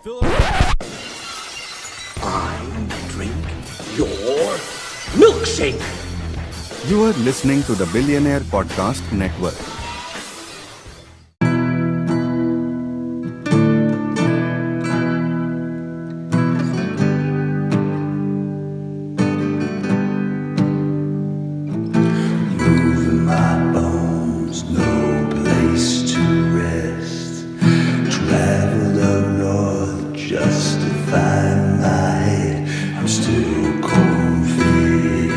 Fill it up. I drink your milkshake. You are listening to the Billionaire Podcast Network. Moving my bones, no place to rest. Travel the north just to find my head. I'm still corn-fed.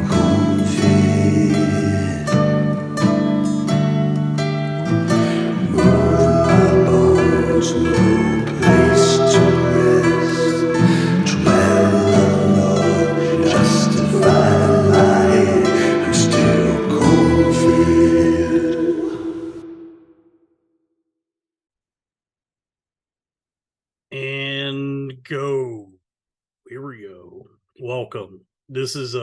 Corn-fed. Moving my bones, no place to rest. Travel the north just to find my head. I'm still corn-fed. And go. Here we go. Welcome. This is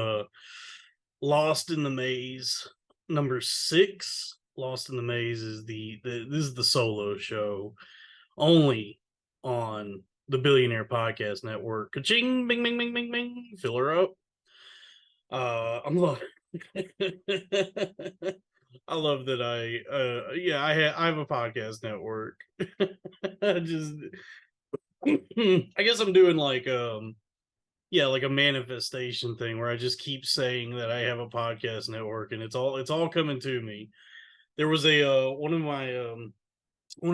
Lost in the Maze number 6. Lost in the Maze is this is the solo show only on the Billionaire Podcast Network. Ka-ching, bing, bing, bing, bing, bing. Fill her up. I'm like, I love that I have a podcast network. I just I guess I'm doing like a manifestation thing where I just keep saying that I have a podcast network, and it's all coming to me. There was a one of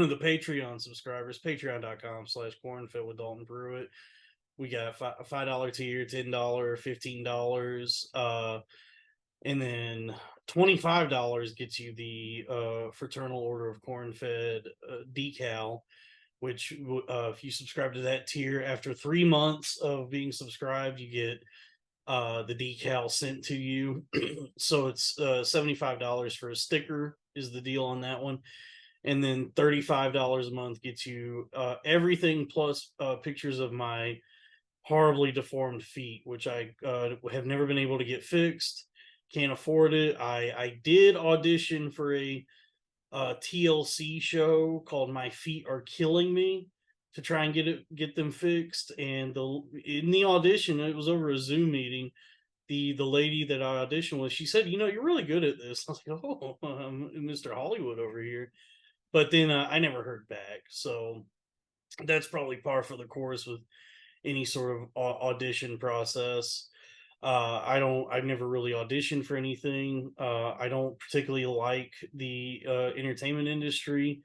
the Patreon subscribers, patreon.com/cornfed with Dalton Pruitt. We got a $5 tier, $10, $15, and then $25 gets you the Fraternal Order of Corn-Fed decal, which if you subscribe to that tier after 3 months of being subscribed, you get the decal sent to you. So it's $75 for a sticker is the deal on that one, and then $35 a month gets you everything plus pictures of my horribly deformed feet, which I have never been able to get fixed. Can't afford it. I did audition for a TLC show called My Feet Are Killing Me to try and get them fixed. And in the audition, it was over a Zoom meeting. The lady that I auditioned with, she said, "You're really good at this." I was like, "Oh, Mr. Hollywood over here." But then I never heard back. So that's probably par for the course with any sort of audition process. I've never really auditioned for anything. I don't particularly like the entertainment industry.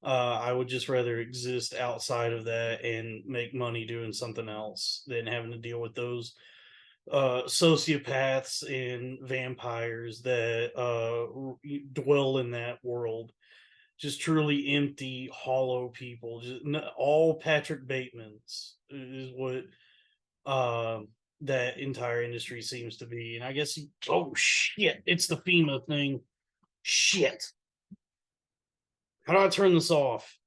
I would just rather exist outside of that and make money doing something else than having to deal with those sociopaths and vampires that dwell in that world. Just truly empty, hollow people. Just all Patrick Batemans is what that entire industry seems to be. And I guess oh shit, it's the FEMA thing. Shit. How do I turn this off?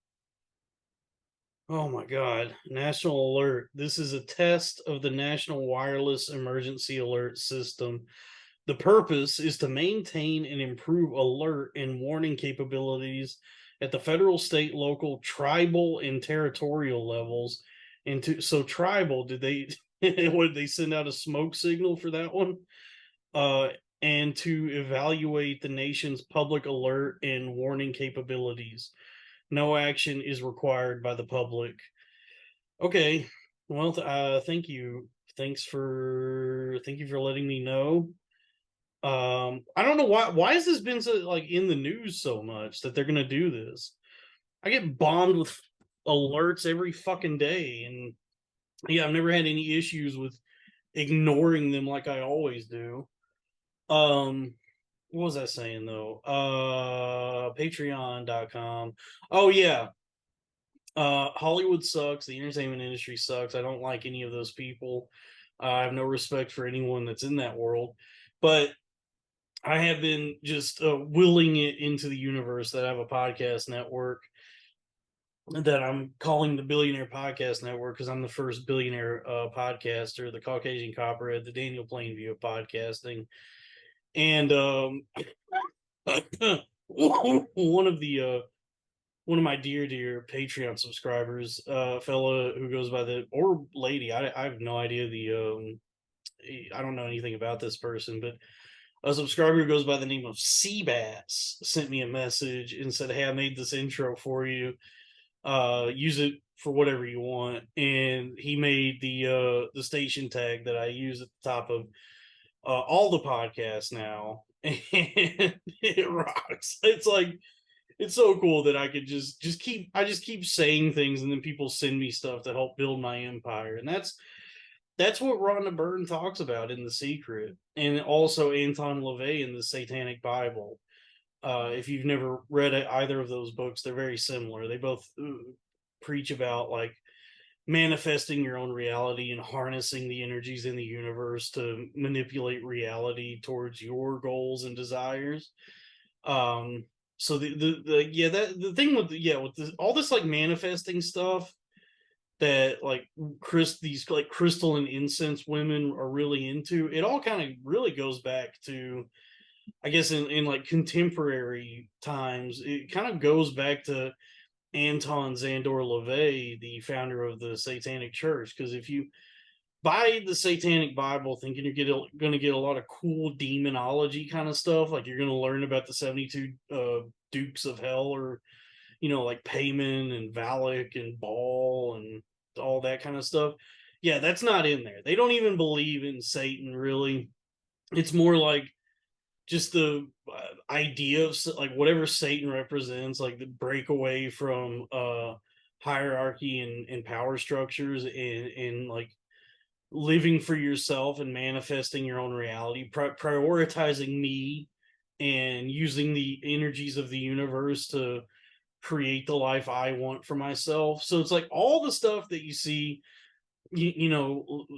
Oh my god. National alert. This is a test of the National Wireless Emergency Alert System. The purpose is to maintain and improve alert and warning capabilities at the federal, state, local, tribal, and territorial levels. And so tribal, did they what did they send out a smoke signal for that one? And to evaluate the nation's public alert and warning capabilities. No action is required by the public. Okay. Well, thank you. Thank you for letting me know. I don't know why has this been so like in the news so much that they're gonna do this. I get bombed with alerts every fucking day, and yeah, I've never had any issues with ignoring them like I always do. What was I saying though? Patreon.com. Oh yeah. Hollywood sucks, the entertainment industry sucks. I don't like any of those people. I have no respect for anyone that's in that world. But I have been just willing it into the universe that I have a podcast network that I'm calling the Billionaire Podcast Network because I'm the first billionaire podcaster, the Caucasian Copperhead, the Daniel Plainview of podcasting. And one of the one of my dear Patreon subscribers, a fella who goes by or lady, I have no idea I don't know anything about this person, but a subscriber who goes by the name of Seabass sent me a message and said, "Hey, I made this intro for you. Use it for whatever you want." And he made the station tag that I use at the top of all the podcasts now, and it rocks. It's like it's so cool that I could just keep saying things, and then people send me stuff to help build my empire, and that's what Rhonda Byrne talks about in The Secret, and also Anton LaVey in the Satanic Bible. If you've never read either of those books, they're very similar. They both preach about like manifesting your own reality and harnessing the energies in the universe to manipulate reality towards your goals and desires. Um, so the yeah that the thing with all this like manifesting stuff that like these like crystal and incense women are really into, it all kind of really goes back to, I guess, in like contemporary times. It kind of goes back to Anton Zandor LaVey, the founder of the Satanic Church. Because if you buy the Satanic Bible thinking you're going to get a lot of cool demonology kind of stuff, like you're going to learn about the 72 Dukes of Hell, or like Payman and Valak and Baal and all that kind of stuff. Yeah, that's not in there. They don't even believe in Satan, really. It's more like just the idea of like whatever Satan represents, like the breakaway from hierarchy and power structures, and like living for yourself and manifesting your own reality, prioritizing me and using the energies of the universe to create the life I want for myself. So it's like all the stuff that you see,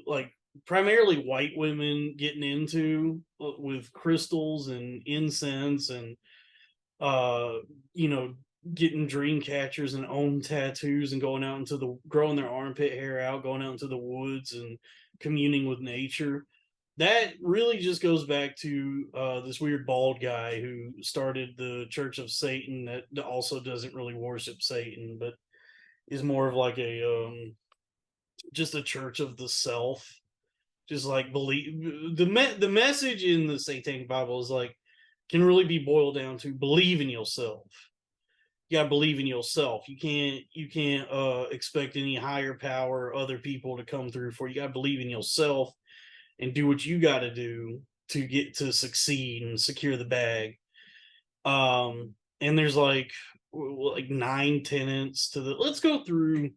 like primarily white women getting into with crystals and incense, and uh, you know, getting dream catchers and own tattoos, and going out into growing their armpit hair out, going out into the woods and communing with nature. That really just goes back to this weird bald guy who started the Church of Satan, that also doesn't really worship Satan, but is more of like a just a church of the self. Just like believe the message in the Satanic Bible is like, can really be boiled down to believe in yourself. You gotta believe in yourself. You can't expect any higher power or other people to come through for you. You gotta believe in yourself and do what you got to do to get to succeed and secure the bag. And there's like 9 tenets to the. Let's go through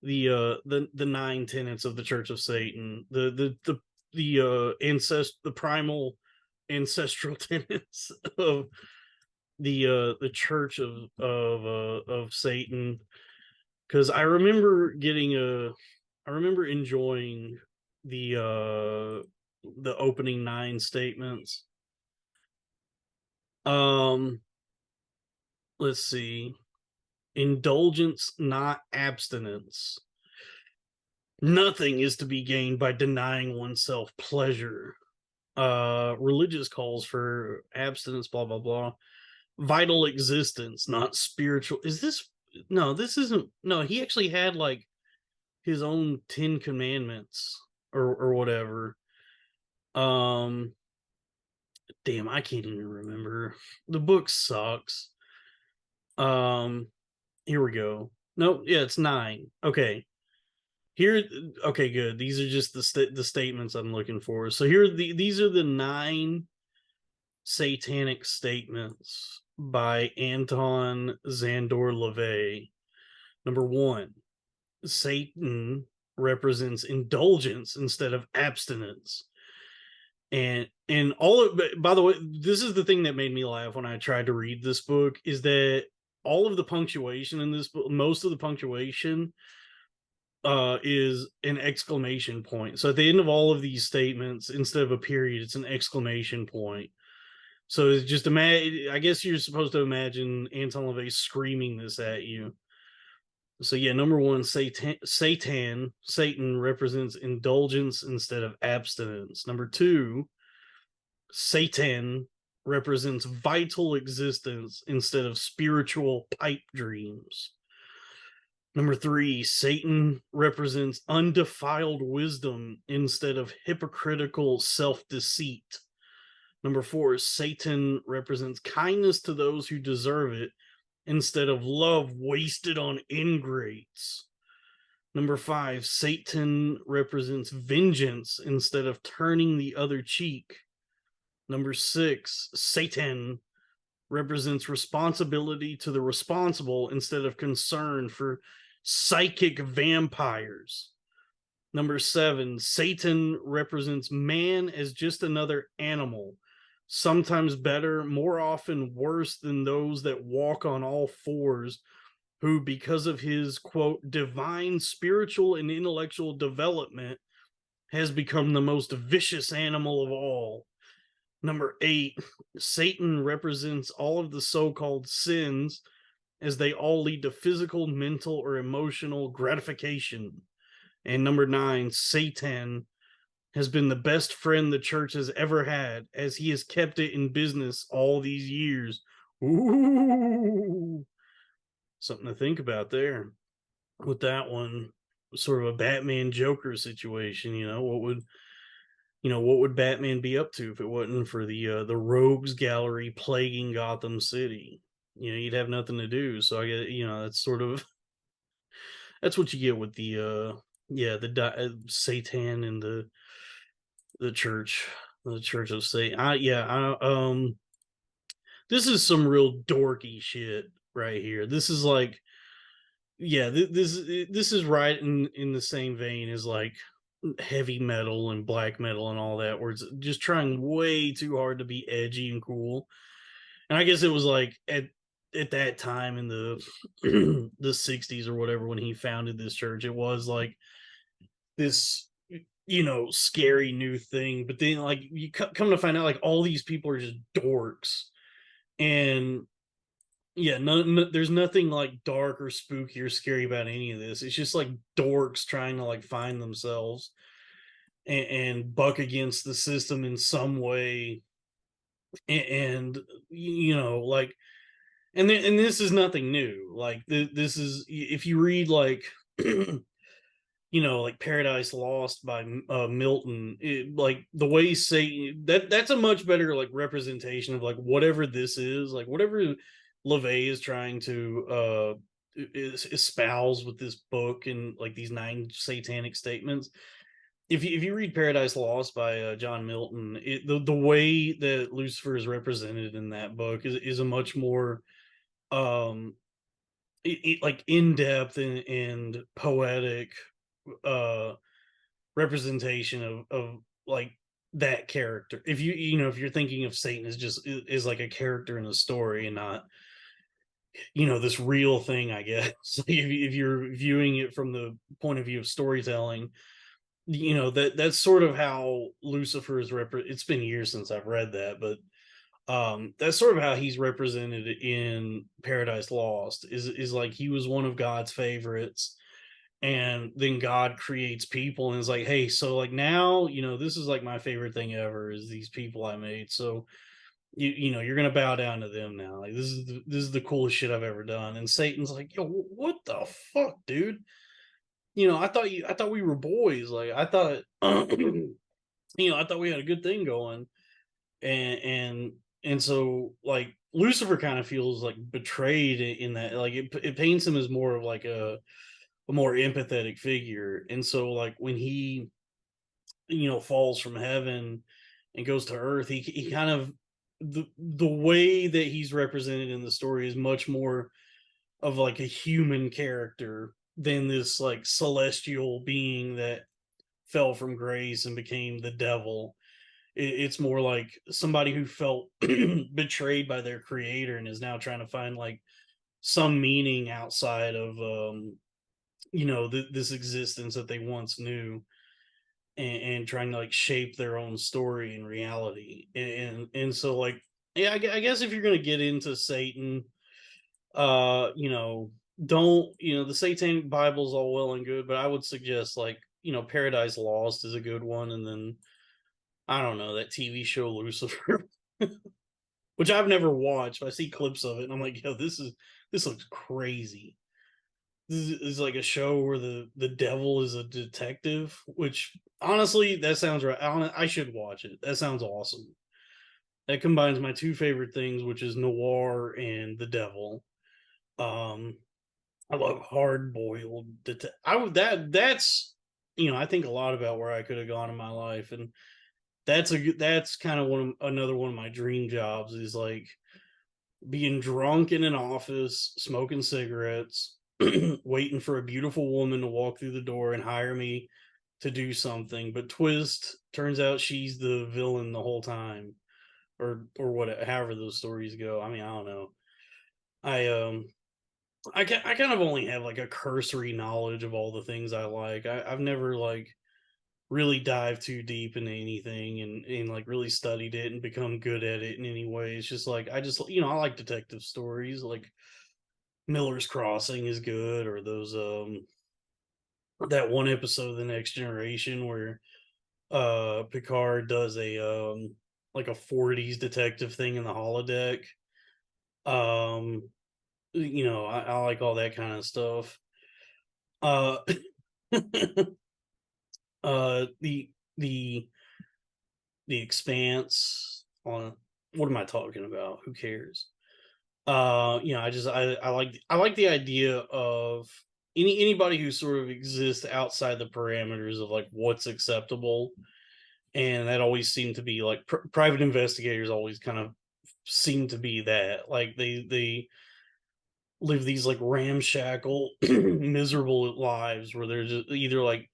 the 9 tenets of the Church of Satan. The primal ancestral tenets of the Church of Satan. Because I remember enjoying the opening 9 statements. Let's see. Indulgence, not abstinence. Nothing is to be gained by denying oneself pleasure. Religious calls for abstinence, blah blah blah. Vital existence, not spiritual. Is this no, this isn't no, he actually had like his own 10 commandments or whatever. Damn, I can't even remember. The book sucks. Um, Here we go. Nope, yeah, it's 9. Okay. Here, okay, good. These are just the statements I'm looking for. So these are the 9 satanic statements by Anton Zandor LaVey. Number 1, Satan represents indulgence instead of abstinence. And all of, by the way, this is the thing that made me laugh when I tried to read this book, is that all of the punctuation in this book, most of the punctuation is an exclamation point. So at the end of all of these statements, instead of a period, it's an exclamation point. So it's just I guess you're supposed to imagine Anton LaVey screaming this at you. So yeah, number 1, Satan represents indulgence instead of abstinence. Number 2, Satan represents vital existence instead of spiritual pipe dreams. Number 3, Satan represents undefiled wisdom instead of hypocritical self-deceit. Number 4, Satan represents kindness to those who deserve it instead of love wasted on ingrates. Number 5, Satan represents vengeance instead of turning the other cheek. Number 6, Satan represents responsibility to the responsible instead of concern for psychic vampires. Number 7, Satan represents man as just another animal, sometimes better, more often worse than those that walk on all fours, who, because of his, quote, divine spiritual and intellectual development, has become the most vicious animal of all. Number 8, Satan represents all of the so-called sins, as they all lead to physical, mental, or emotional gratification. And number 9, Satan has been the best friend the church has ever had, as he has kept it in business all these years. Ooh, something to think about there with that one. Sort of a Batman Joker situation. What would Batman be up to if it wasn't for the rogues gallery plaguing Gotham City? You'd have nothing to do. So I get, that's sort of that's what you get with Satan and the church, the Church of Satan. This is some real dorky shit right here. This is like, this is right in the same vein as like heavy metal and black metal and all that, where it's just trying way too hard to be edgy and cool. And I guess it was like at that time in the the 60s or whatever, when he founded this church, it was like this scary new thing. But then like you come to find out, like, all these people are just dorks. And yeah, there's nothing like dark or spooky or scary about any of this. It's just like dorks trying to like find themselves and buck against the system in some way. And like, and this is nothing new. Like this is, if you read like like Paradise Lost by Milton, like the way Satan, that's a much better like representation of like whatever this is, like whatever LaVey is trying to espouse with this book and like these 9 satanic statements. If you read Paradise Lost by John Milton, the way that Lucifer is represented in that book is a much more um like in depth and poetic uh representation of like that character. If if you're thinking of Satan as just is like a character in a story and not this real thing, I guess. If you're viewing it from the point of view of storytelling, that's sort of how Lucifer is it's been years since I've read that, but that's sort of how he's represented in Paradise Lost, is like he was one of God's favorites, and then God creates people and is like, hey, so like now, this is like my favorite thing ever is these people I made. So you're gonna bow down to them now. Like this is the coolest shit I've ever done. And Satan's like, yo, what the fuck, dude? I thought we were boys. Like I thought I thought we had a good thing going. And so like Lucifer kind of feels like betrayed in that, like it paints him as more of like a more empathetic figure. And so like when he falls from heaven and goes to earth, he kind of, the way that he's represented in the story is much more of like a human character than this like celestial being that fell from grace and became the devil. It's more like somebody who felt betrayed by their creator and is now trying to find like some meaning outside of this existence that they once knew, and trying to like shape their own story and reality. And so like, yeah, I guess if you're gonna get into Satan, don't, the Satanic Bible's all well and good, but I would suggest like, Paradise Lost is a good one, and then I don't know, that TV show Lucifer. which I've never watched. But I see clips of it, and I'm like, yo, this looks crazy. This is like a show where the devil is a detective, which honestly, that sounds right. I should watch it. That sounds awesome. That combines my two favorite things, which is noir and the devil. Um, I love hard boiled. That's I think a lot about where I could have gone in my life, and that's kind of another one of my dream jobs is like being drunk in an office, smoking cigarettes, waiting for a beautiful woman to walk through the door and hire me to do something. But twist, turns out she's the villain the whole time, or what? However those stories go. I mean, I don't know. I I kind of only have like a cursory knowledge of all the things I like. I've never like really dived too deep into anything and like really studied it and become good at it in any way. It's just like I like detective stories. Like Miller's Crossing is good, or those that one episode of The Next Generation where Picard does a like a 40s detective thing in the holodeck. Um I like all that kind of stuff. Uh the the Expanse on what am I talking about? Who cares? I like the idea of anybody who sort of exists outside the parameters of like what's acceptable, and that always seemed to be like private investigators always kind of seem to be that like they live these like ramshackle miserable lives where they're just either like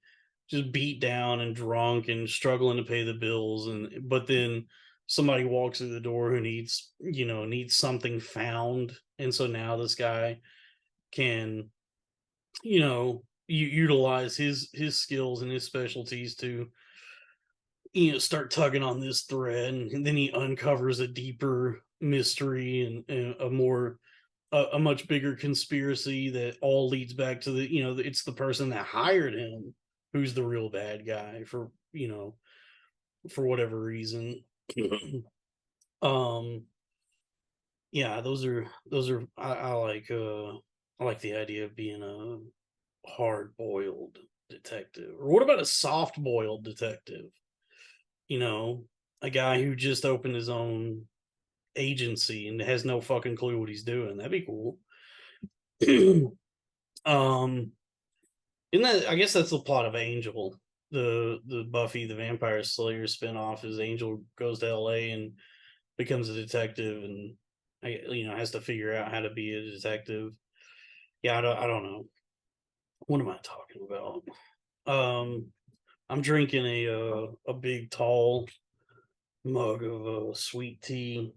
just beat down and drunk and struggling to pay the bills, and but then somebody walks through the door who needs something found, and so now this guy can utilize his skills and his specialties to start tugging on this thread, and then he uncovers a deeper mystery and a much bigger conspiracy that all leads back to it's the person that hired him who's the real bad guy for whatever reason. um yeah, those are I like the idea of being a hard boiled detective. Or what about a soft boiled detective? you know a guy who just opened his own agency and has no fucking clue what he's doing. That'd be cool. um Isn't that? I guess that's the plot of Angel, the Buffy the Vampire Slayer spinoff. Is Angel goes to L.A. and becomes a detective, and has to figure out how to be a detective. Yeah, I don't know. What am I talking about? I'm drinking a big tall mug of sweet tea,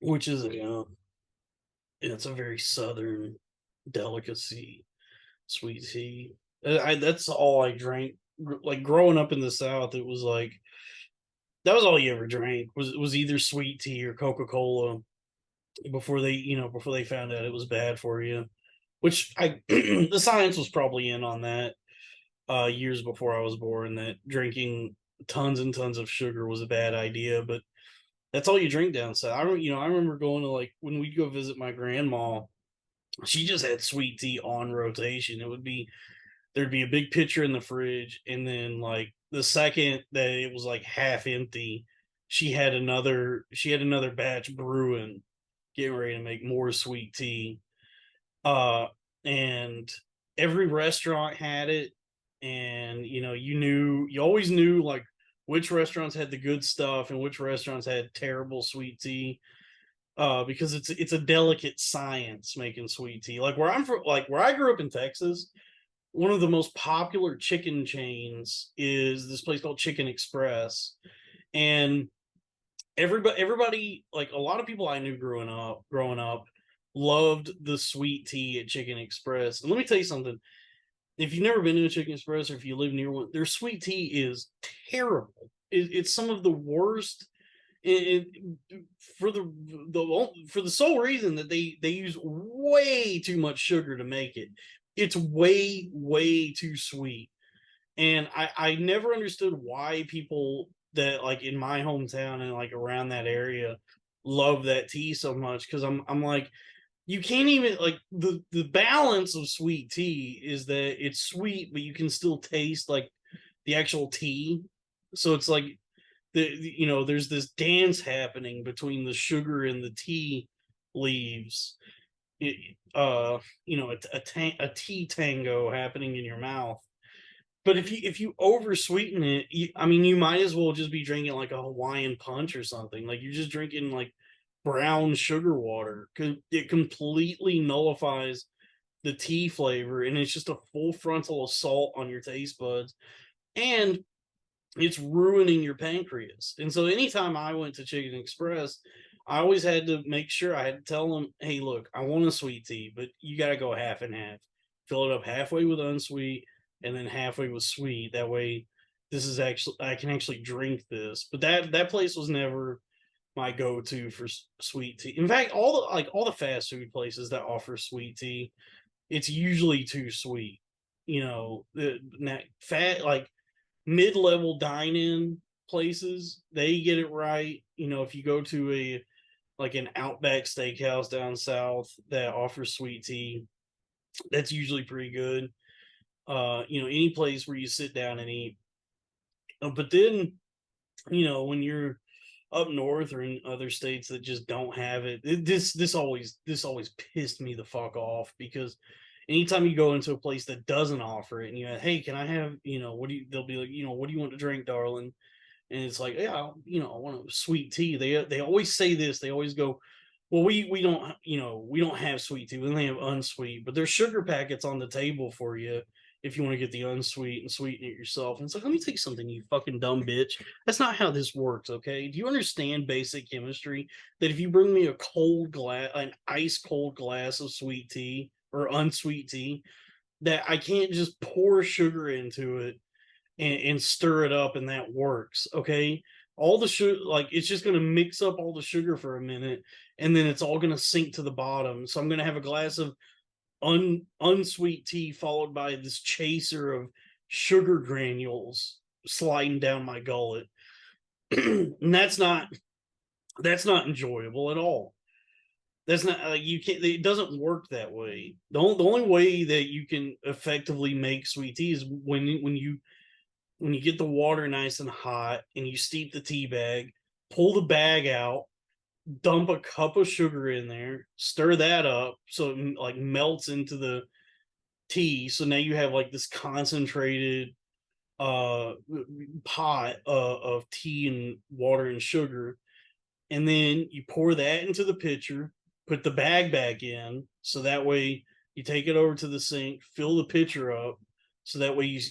which is it's a very southern delicacy. Sweet tea. That's all I drank. Like growing up in the South, it was like that was all you ever drank was either sweet tea or Coca Cola before they found out it was bad for you. Which I the science was probably in on that years before I was born, that drinking tons and tons of sugar was a bad idea. But that's all you drink down south. I remember going to like when we'd go visit my grandma. She just had sweet tea on rotation. There'd be a big pitcher in the fridge, and then like the second that it was like half empty, she had another batch brewing, getting ready to make more sweet tea. And every restaurant had it, and you always knew like which restaurants had the good stuff and which restaurants had terrible sweet tea. Because it's a delicate science making sweet tea. Like where I grew up in Texas, one of the most popular chicken chains is this place called Chicken Express, and everybody, like a lot of people I knew growing up loved the sweet tea at Chicken Express. And let me tell you something: if you've never been to a Chicken Express, or if you live near one, their sweet tea is terrible. It's some of the worst. It, for the sole reason that they use way too much sugar to make it. It's way too sweet, and I never understood why people that like in my hometown and like around that area love that tea so much, because I'm like, you can't even like the balance of sweet tea is that it's sweet, but you can still taste like the actual tea. So it's like there's this dance happening between the sugar and the tea leaves. It, a tea tango happening in your mouth. But if you over sweeten it, I mean, you might as well just be drinking like a Hawaiian punch or something. Like you're just drinking like brown sugar water, because it completely nullifies the tea flavor, and it's just a full frontal assault on your taste buds, and it's ruining your pancreas. And so anytime I went to Chicken Express, I always had to make sure I had to tell them, hey, look, I want a sweet tea, but you got to go half and half. Fill it up halfway with unsweet and then halfway with sweet. That way, I can actually drink this. But that place was never my go-to for sweet tea. In fact, all the fast food places that offer sweet tea, it's usually too sweet. Fat like mid-level dine-in places, they get it right. If you go to an Outback Steakhouse down south that offers sweet tea, that's usually pretty good. Any place where you sit down and eat. But then, when you're up north or in other states that just don't have it, this always pissed me the fuck off, because anytime you go into a place that doesn't offer it and hey, can I have, they'll be like, what do you want to drink, darling? And it's like, yeah, I want a sweet tea. They always say this. They always go, well, we don't, we don't have sweet tea. We only have unsweet, but there's sugar packets on the table for you if you want to get the unsweet and sweeten it yourself. And it's like, let me tell you something, you fucking dumb bitch. That's not how this works, okay? Do you understand basic chemistry? That if you bring me an ice cold glass of sweet tea or unsweet tea, that I can't just pour sugar into it and stir it up and that works, okay? All the sugar, like, it's just going to mix up all the sugar for a minute, and then it's all going to sink to the bottom. So I'm going to have a glass of unsweet tea followed by this chaser of sugar granules sliding down my gullet. And that's not enjoyable at all. That's not like, you can't, it doesn't work that way. The only way that you can effectively make sweet tea is when you get the water nice and hot and you steep the tea bag, pull the bag out, dump a cup of sugar in there, stir that up so it like melts into the tea. So now you have like this concentrated pot of tea and water and sugar. And then you pour that into the pitcher, put the bag back in, so that way you take it over to the sink, fill the pitcher up, so that way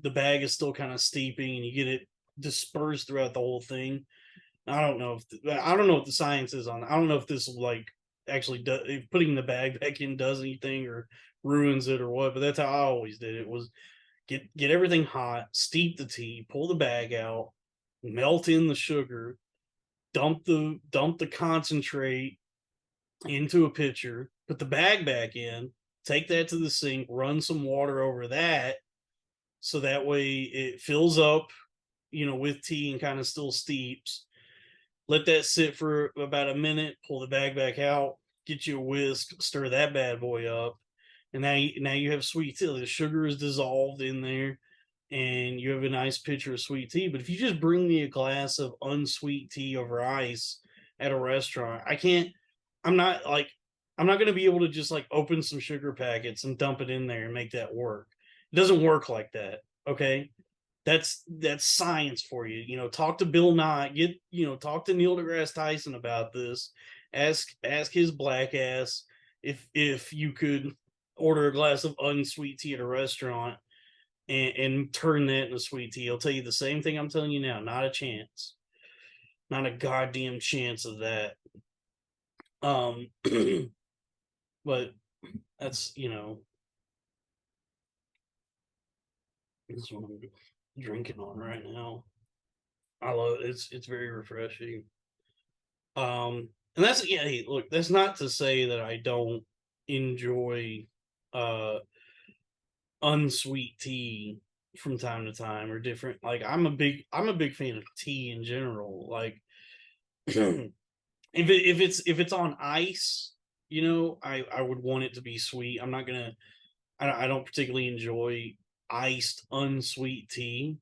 the bag is still kind of steeping and you get it dispersed throughout the whole thing. I don't know what the science is on it. I don't know if this like actually if putting the bag back in does anything or ruins it or what, but that's how I always did it. Was get everything hot, steep the tea, pull the bag out, melt in the sugar, dump the concentrate into a pitcher, put the bag back in, take that to the sink, run some water over that, so that way it fills up, with tea and kind of still steeps. Let that sit for about a minute, pull the bag back out, get you a whisk, stir that bad boy up, and now you have sweet tea. The sugar is dissolved in there, and you have a nice pitcher of sweet tea. But if you just bring me a glass of unsweet tea over ice at a restaurant, I'm not like, I'm not going to be able to just like open some sugar packets and dump it in there and make that work. It doesn't work like that. Okay. That's science for you. Talk to Bill Nye, talk to Neil deGrasse Tyson about this. Ask his black ass if you could order a glass of unsweet tea at a restaurant and turn that into sweet tea. He'll tell you the same thing I'm telling you now. Not a chance. Not a goddamn chance of that. But that's, this is what I'm drinking on right now. I love it. It's very refreshing. And that's, yeah, hey, look, that's not to say that I don't enjoy unsweet tea. from time to time, or different. Like I'm a big fan of tea in general. Like if it's on ice, I would want it to be sweet. I'm not gonna. I don't particularly enjoy iced unsweet tea,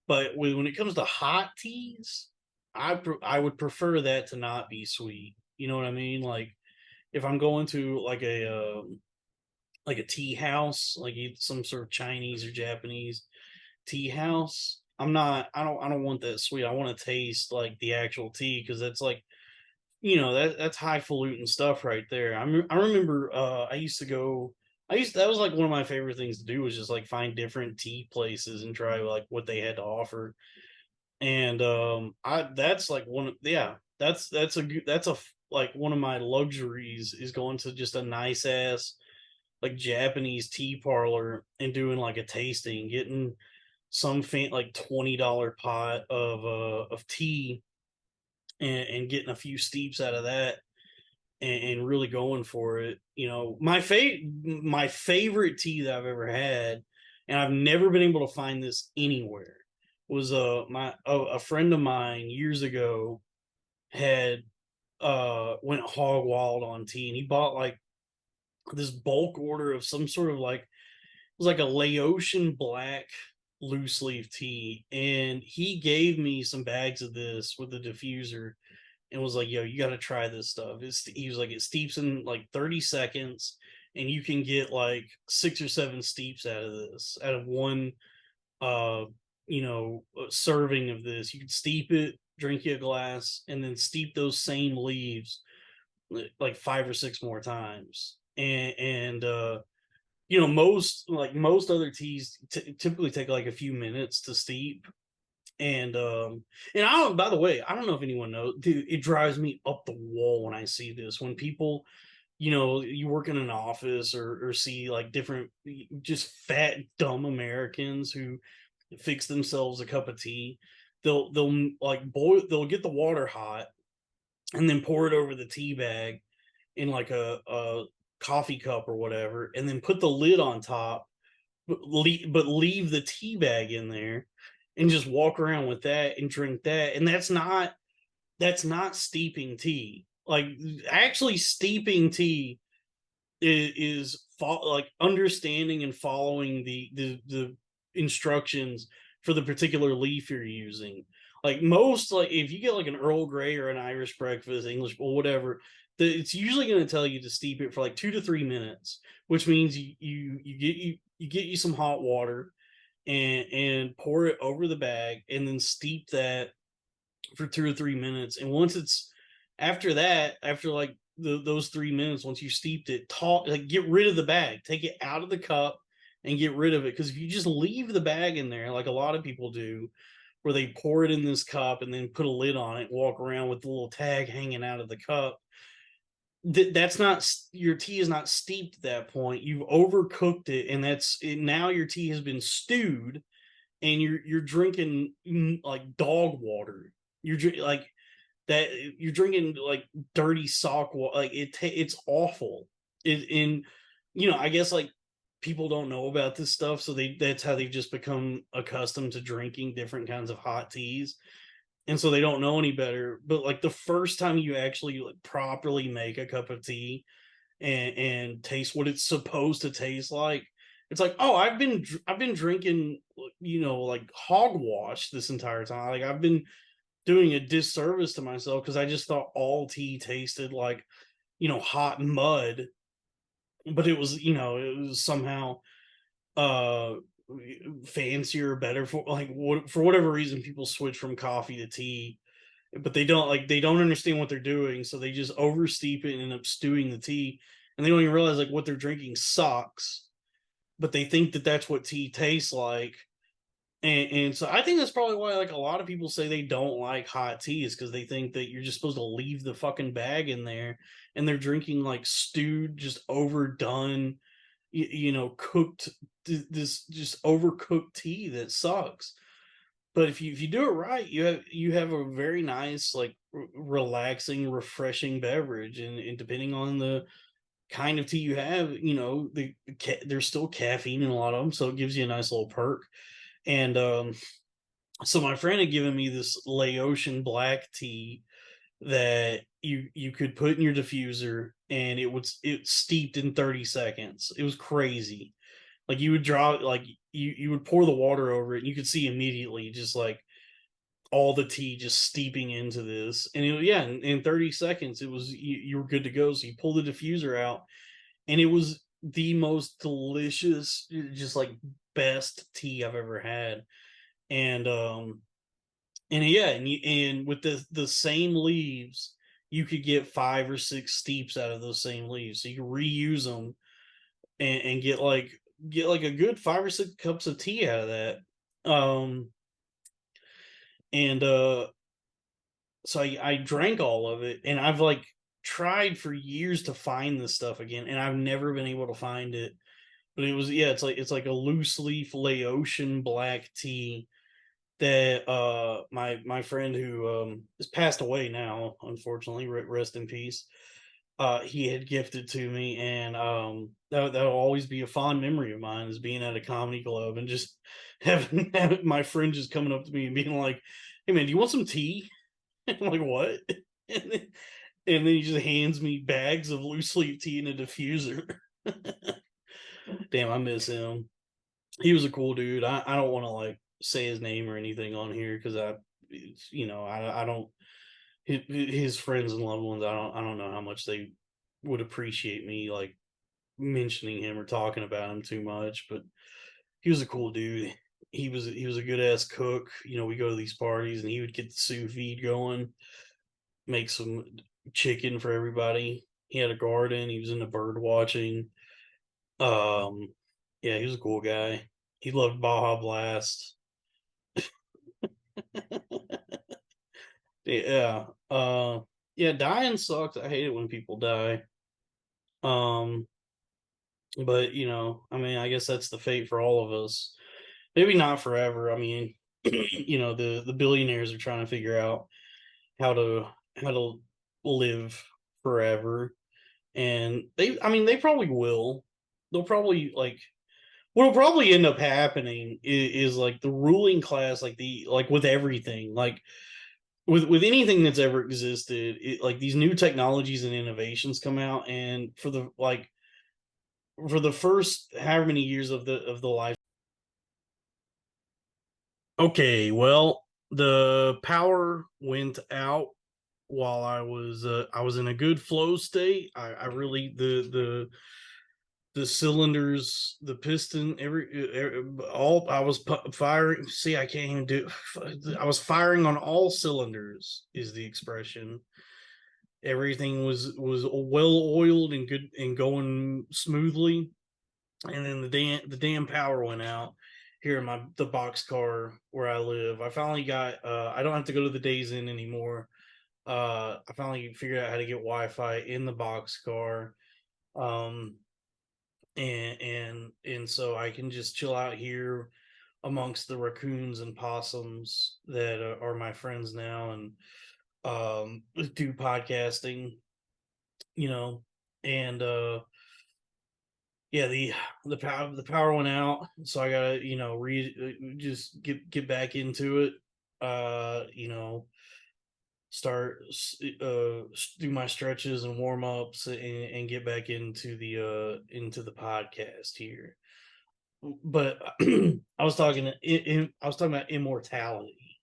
but when it comes to hot teas, I would prefer that to not be sweet. You know what I mean? Like if I'm going to like a tea house, like some sort of Chinese or Japanese tea house, I don't want that sweet. I want to taste like the actual tea, because that's like, that's highfalutin stuff right there. I remember I used to go. That was like one of my favorite things to do, was just like find different tea places and try like what they had to offer. And I that's like yeah, like one of my luxuries, is going to just a nice ass like Japanese tea parlor and doing like a tasting, getting some like $20 pot of tea, and getting a few steeps out of that, and really going for it. My favorite tea that I've ever had, and I've never been able to find this anywhere, was a friend of mine years ago had went hog wild on tea, and he bought like this bulk order of some sort of like, it was like a Laotian black loose leaf tea, and he gave me some bags of this with the diffuser, and was like, "Yo, you got to try this stuff." He was like, "It steeps in like 30 seconds, and you can get like 6 or 7 steeps out of this, out of one, uh, serving of this. You can steep it, drink you a glass, and then steep those same leaves like 5 or 6 more times." Most other teas typically take like a few minutes to steep, and I don't. By the way, I don't know if anyone knows, dude. It drives me up the wall when I see this. When people, you work in an office, or see like different, just fat dumb Americans who fix themselves a cup of tea. They'll like boil. They'll get the water hot and then pour it over the tea bag in like a coffee cup or whatever, and then put the lid on top, but leave the tea bag in there, and just walk around with that and drink that. And that's not steeping tea. Like, actually steeping tea is like understanding and following the instructions for the particular leaf you're using. Like most, like if you get like an Earl Grey or an Irish breakfast, English or whatever, it's usually going to tell you to steep it for like 2 to 3 minutes, which means you get you some hot water, and pour it over the bag, and then steep that for 2 or 3 minutes. And once it's after that, after like those 3 minutes, once you steeped it, like get rid of the bag, take it out of the cup, and get rid of it. Because if you just leave the bag in there, like a lot of people do, where they pour it in this cup and then put a lid on it, walk around with the little tag hanging out of the cup, that's not, your tea is not steeped at that point. You've overcooked it, and now your tea has been stewed, and you're drinking like dog water. Like that. You're drinking like dirty sock water. Like it's awful. And I guess like people don't know about this stuff, so that's how they've just become accustomed to drinking different kinds of hot teas, and so they don't know any better. But like the first time you actually like properly make a cup of tea, and taste what it's supposed to taste like, it's like, oh, I've been drinking, like hogwash this entire time. Like I've been doing a disservice to myself, because I just thought all tea tasted like, hot mud. But it was somehow uh fancier, better, for like for whatever reason people switch from coffee to tea. But they don't understand what they're doing, so they just oversteep it and end up stewing the tea, and they don't even realize like what they're drinking sucks, but they think that that's what tea tastes like. And so I think that's probably why like a lot of people say they don't like hot tea, is because they think that you're just supposed to leave the fucking bag in there, and they're drinking like stewed, just overdone, cooked, this just overcooked tea that sucks. But if you do it right, you have a very nice, like relaxing, refreshing beverage. And depending on the kind of tea you have, there's still caffeine in a lot of them, so it gives you a nice little perk. And so my friend had given me this Laotian black tea that you could put in your diffuser, and it steeped in 30 seconds. It was crazy. Like you would draw, like you would pour the water over it, and you could see immediately just like all the tea just steeping into this. And yeah, in 30 seconds, you were good to go. So you pull the diffuser out, and it was the most delicious, just like best tea I've ever had. And yeah, and with the same leaves, you could get 5 or 6 steeps out of those same leaves. So you can reuse them and get like a good 5 or 6 cups of tea out of that. Um and so I drank all of it, and I've like tried for years to find this stuff again, and I've never been able to find it. But it was, yeah, it's like a loose leaf Laotian black tea that my friend who has passed away now, unfortunately, rest in peace. He had gifted to me, and that'll always be a fond memory of mine, is being at a comedy club and just having my friend just coming up to me and being like, "Hey man, do you want some tea?" I'm like, "What?" And then, and then he just hands me bags of loose leaf tea in a diffuser. Damn, I miss him. He was a cool dude. I don't want to like say his name or anything on here because I don't, his friends and loved ones, I don't know how much they would appreciate me like mentioning him or talking about him too much. But he was a cool dude. He was a good ass cook. We go to these parties, and he would get the sous vide going, make some chicken for everybody. He had a garden. He was into bird watching. Um, yeah, he was a cool guy. He loved Baja Blast. Yeah. Yeah, dying sucks. I hate it when people die. Um, but I mean, I guess that's the fate for all of us. Maybe not forever. I mean, the billionaires are trying to figure out how to how to live forever. And I mean, they probably will. They'll probably like what'll probably end up happening is like the ruling class, like with everything, like with anything that's ever existed, like these new technologies and innovations come out, and for the first however many years of the life. Okay, well, the power went out while I was in a good flow state. I really the cylinders, the piston, all I was firing. See, I can't even do. I was firing on all cylinders. Is the expression? Everything was well oiled and good and going smoothly, and then the damn power went out here in the box car where I live. I finally got. I don't have to go to the Days Inn anymore. I finally figured out how to get Wi-Fi in the box car. Um, and so I can just chill out here amongst the raccoons and possums that are my friends now, and do podcasting, you know, and yeah, the power went out, so I gotta just get back into it, you know, start do my stretches and warm ups, and get back into the podcast here. But I was talking about immortality,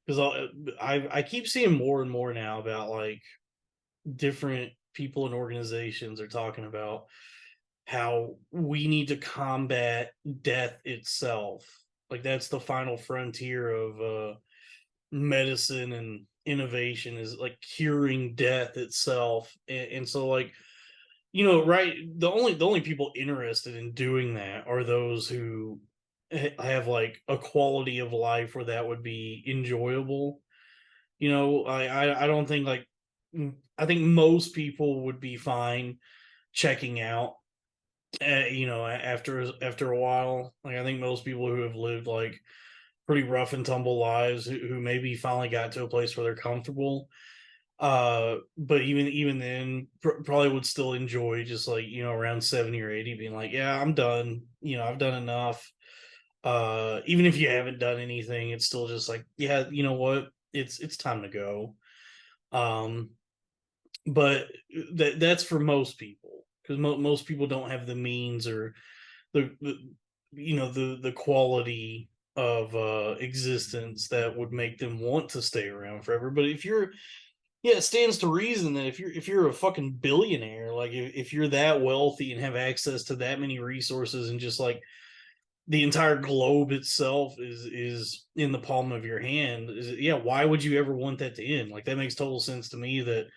because I keep seeing more and more now about like different people and organizations are talking about how we need to combat death itself. Like that's the final frontier of medicine and innovation, is like curing death itself. And so like, right, the only people interested in doing that are those who have like a quality of life where that would be enjoyable. I don't think like, I think most people would be fine checking out, after a while. Like I think most people who have lived like pretty rough and tumble lives, who maybe finally got to a place where they're comfortable, but even then probably would still enjoy just like around 70 or 80 being like, yeah, I'm done, I've done enough. Even if you haven't done anything, it's still just like, yeah, you know what, it's time to go. um but that's for most people, because most people don't have the means or the the quality of existence that would make them want to stay around forever. But if you're, yeah, it stands to reason that if you're a fucking billionaire, like if you're that wealthy and have access to that many resources, and just like the entire globe itself is in the palm of your hand, yeah, why would you ever want that to end? Like, that makes total sense to me, that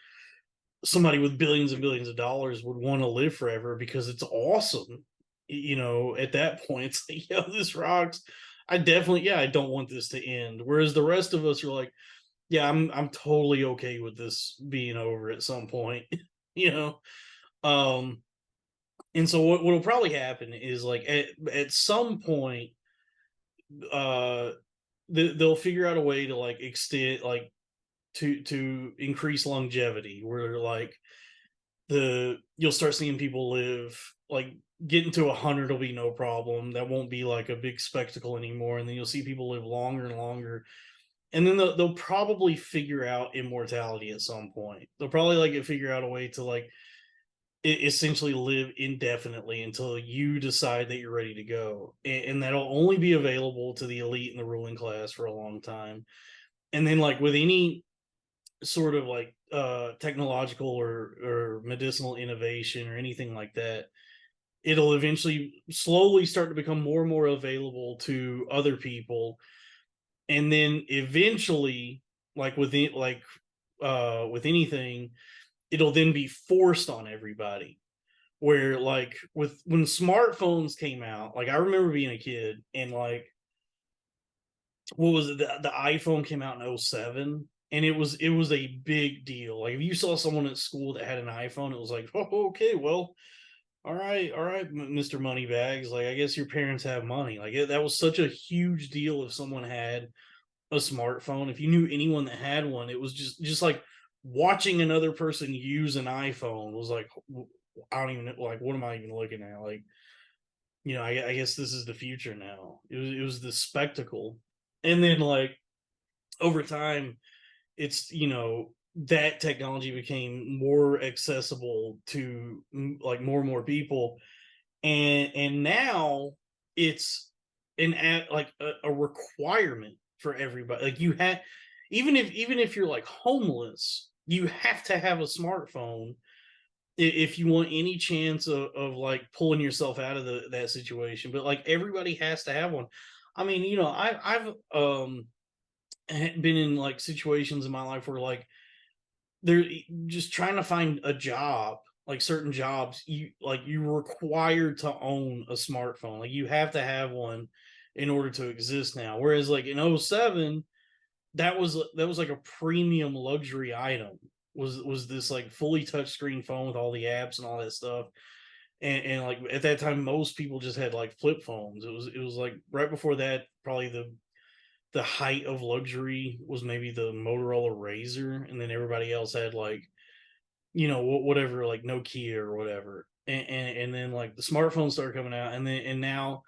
somebody with billions and billions of dollars would want to live forever, because it's awesome. At that point, it's like, yo, this rocks. I definitely, yeah, I don't want this to end. Whereas the rest of us are like, yeah, I'm totally okay with this being over at some point. you know. Um, and so what'll probably happen is, like, at some point, uh, they'll figure out a way to, like, extend, like, to increase longevity, where, like, you'll start seeing people live, like, getting to 100 will be no problem. That won't be like a big spectacle anymore. And then you'll see people live longer and longer. And then they'll probably figure out immortality at some point. They'll probably, like, figure out a way to, like, essentially live indefinitely until you decide that you're ready to go. And that'll only be available to the elite and the ruling class for a long time. And then, like, with any sort of, like, technological or medicinal innovation or anything like that, it'll eventually slowly start to become more and more available to other people. And then eventually, like, with anything, it'll then be forced on everybody. Where, like, with when smartphones came out, like, I remember being a kid, and, like, what was it, the iPhone came out in '07, and it was a big deal. Like, if you saw someone at school that had an iPhone, it was like, oh, okay, well, all right, Mr. Moneybags, like, I guess your parents have money. Like, that was such a huge deal if someone had a smartphone. If you knew anyone that had one, it was just like watching another person use an iPhone was like, I don't even know, like, what am I even looking at? Like, I guess this is the future now. It was the spectacle. And then, like, over time, it's, that technology became more accessible to, like, more and more people. And now it's like a requirement for everybody. Like, you have, even if you're, like, homeless, you have to have a smartphone if you want any chance of, like, pulling yourself out of that situation. But, like, everybody has to have one. I mean, I've been in, like, situations in my life where, like, they're just trying to find a job. Like, certain jobs, you're required to own a smartphone. Like, you have to have one in order to exist now. Whereas, like, in '07, that was like a premium luxury item. Was this, like, fully touchscreen phone with all the apps and all that stuff. And, like, at that time, most people just had, like, flip phones. It was like right before that, probably the height of luxury was maybe the Motorola Razor, and then everybody else had, like, whatever, like, Nokia or whatever. And then, like, the smartphones started coming out, and now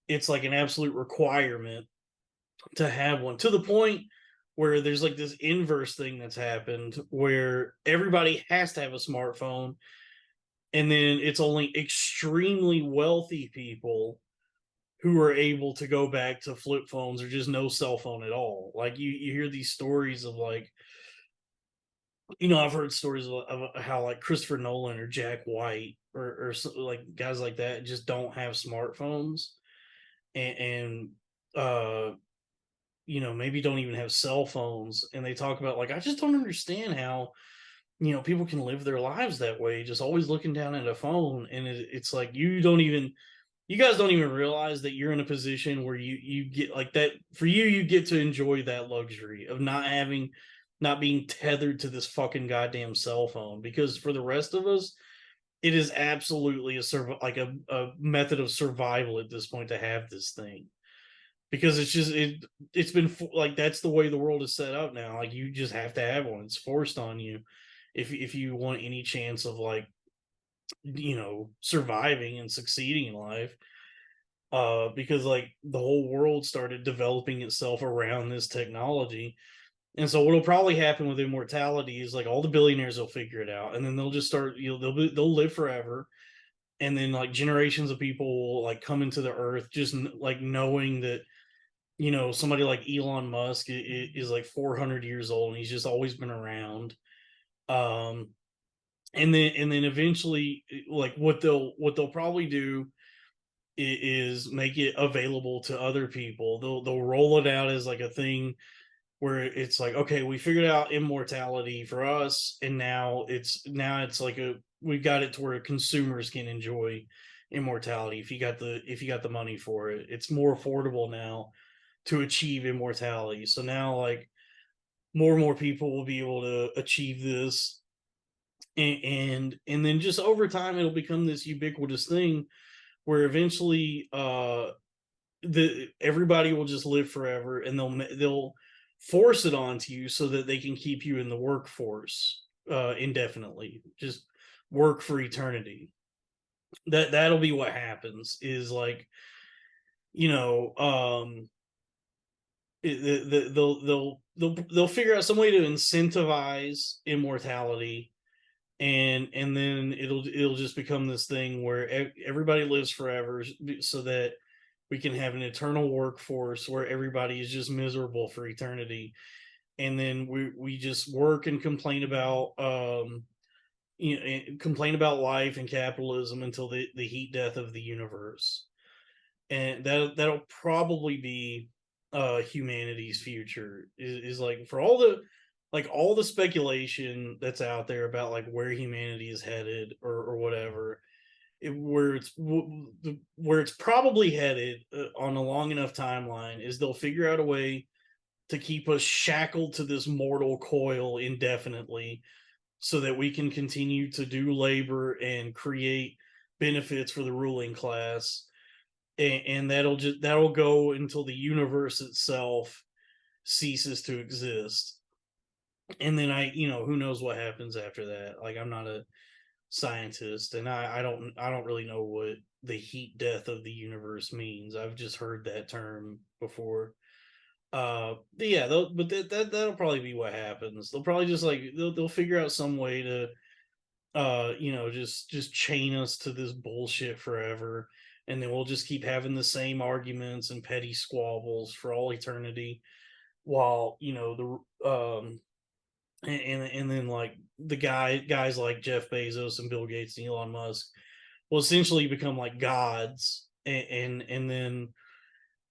it's like an absolute requirement to have one, to the point where there's, like, this inverse thing that's happened where everybody has to have a smartphone, and then it's only extremely wealthy people who are able to go back to flip phones or just no cell phone at all. Like, you hear these stories of, like, I've heard stories of how, like, Christopher Nolan or Jack White like, guys like that just don't have smartphones, and maybe don't even have cell phones. And they talk about, like, I just don't understand how, people can live their lives that way, just always looking down at a phone. And it's like, you guys don't even realize that you're in a position where you get, like, that. For you, you get to enjoy that luxury of not being tethered to this fucking goddamn cell phone. Because for the rest of us, it is absolutely a method of survival at this point to have this thing. Because it's been like, that's the way the world is set up now. Like, you just have to have one. It's forced on you if you want any chance of, like, surviving and succeeding in life. because like the whole world started developing itself around this technology. And so what'll probably happen with immortality is like all the billionaires will figure it out, and then they'll just start. They'll live forever, and then like generations of people will like come into the earth just like knowing that somebody like Elon Musk is like 400 years old and he's just always been around. Um, and then eventually, like what they'll probably do is make it available to other people. They'll roll it out as like a thing where it's like, okay, we figured out immortality for us, and now it's like we've got it to where consumers can enjoy immortality if you got the money for it. It's more affordable now to achieve immortality. So now like more and more people will be able to achieve this, and then just over time it'll become this ubiquitous thing where eventually the everybody will just live forever, and they'll force it onto you so that they can keep you in the workforce indefinitely, just work for eternity. That'll be what happens is like you know they'll figure out some way to incentivize immortality, and then it'll just become this thing where everybody lives forever so that we can have an eternal workforce where everybody is just miserable for eternity, and then we just work and complain about life and capitalism until the heat death of the universe. And that'll probably be humanity's future is like for all the speculation that's out there about like where humanity is headed or whatever. Where it's probably headed on a long enough timeline is they'll figure out a way to keep us shackled to this mortal coil indefinitely so that we can continue to do labor and create benefits for the ruling class, and that'll go until the universe itself ceases to exist. And then who knows what happens after that. Like, I'm not a scientist, and I don't really know what the heat death of the universe means. I've just heard that term before. But yeah, but that'll probably be what happens. They'll probably just like they'll figure out some way to just chain us to this bullshit forever, and then we'll just keep having the same arguments and petty squabbles for all eternity, while and then like the guys like Jeff Bezos and Bill Gates and Elon Musk will essentially become like gods, and then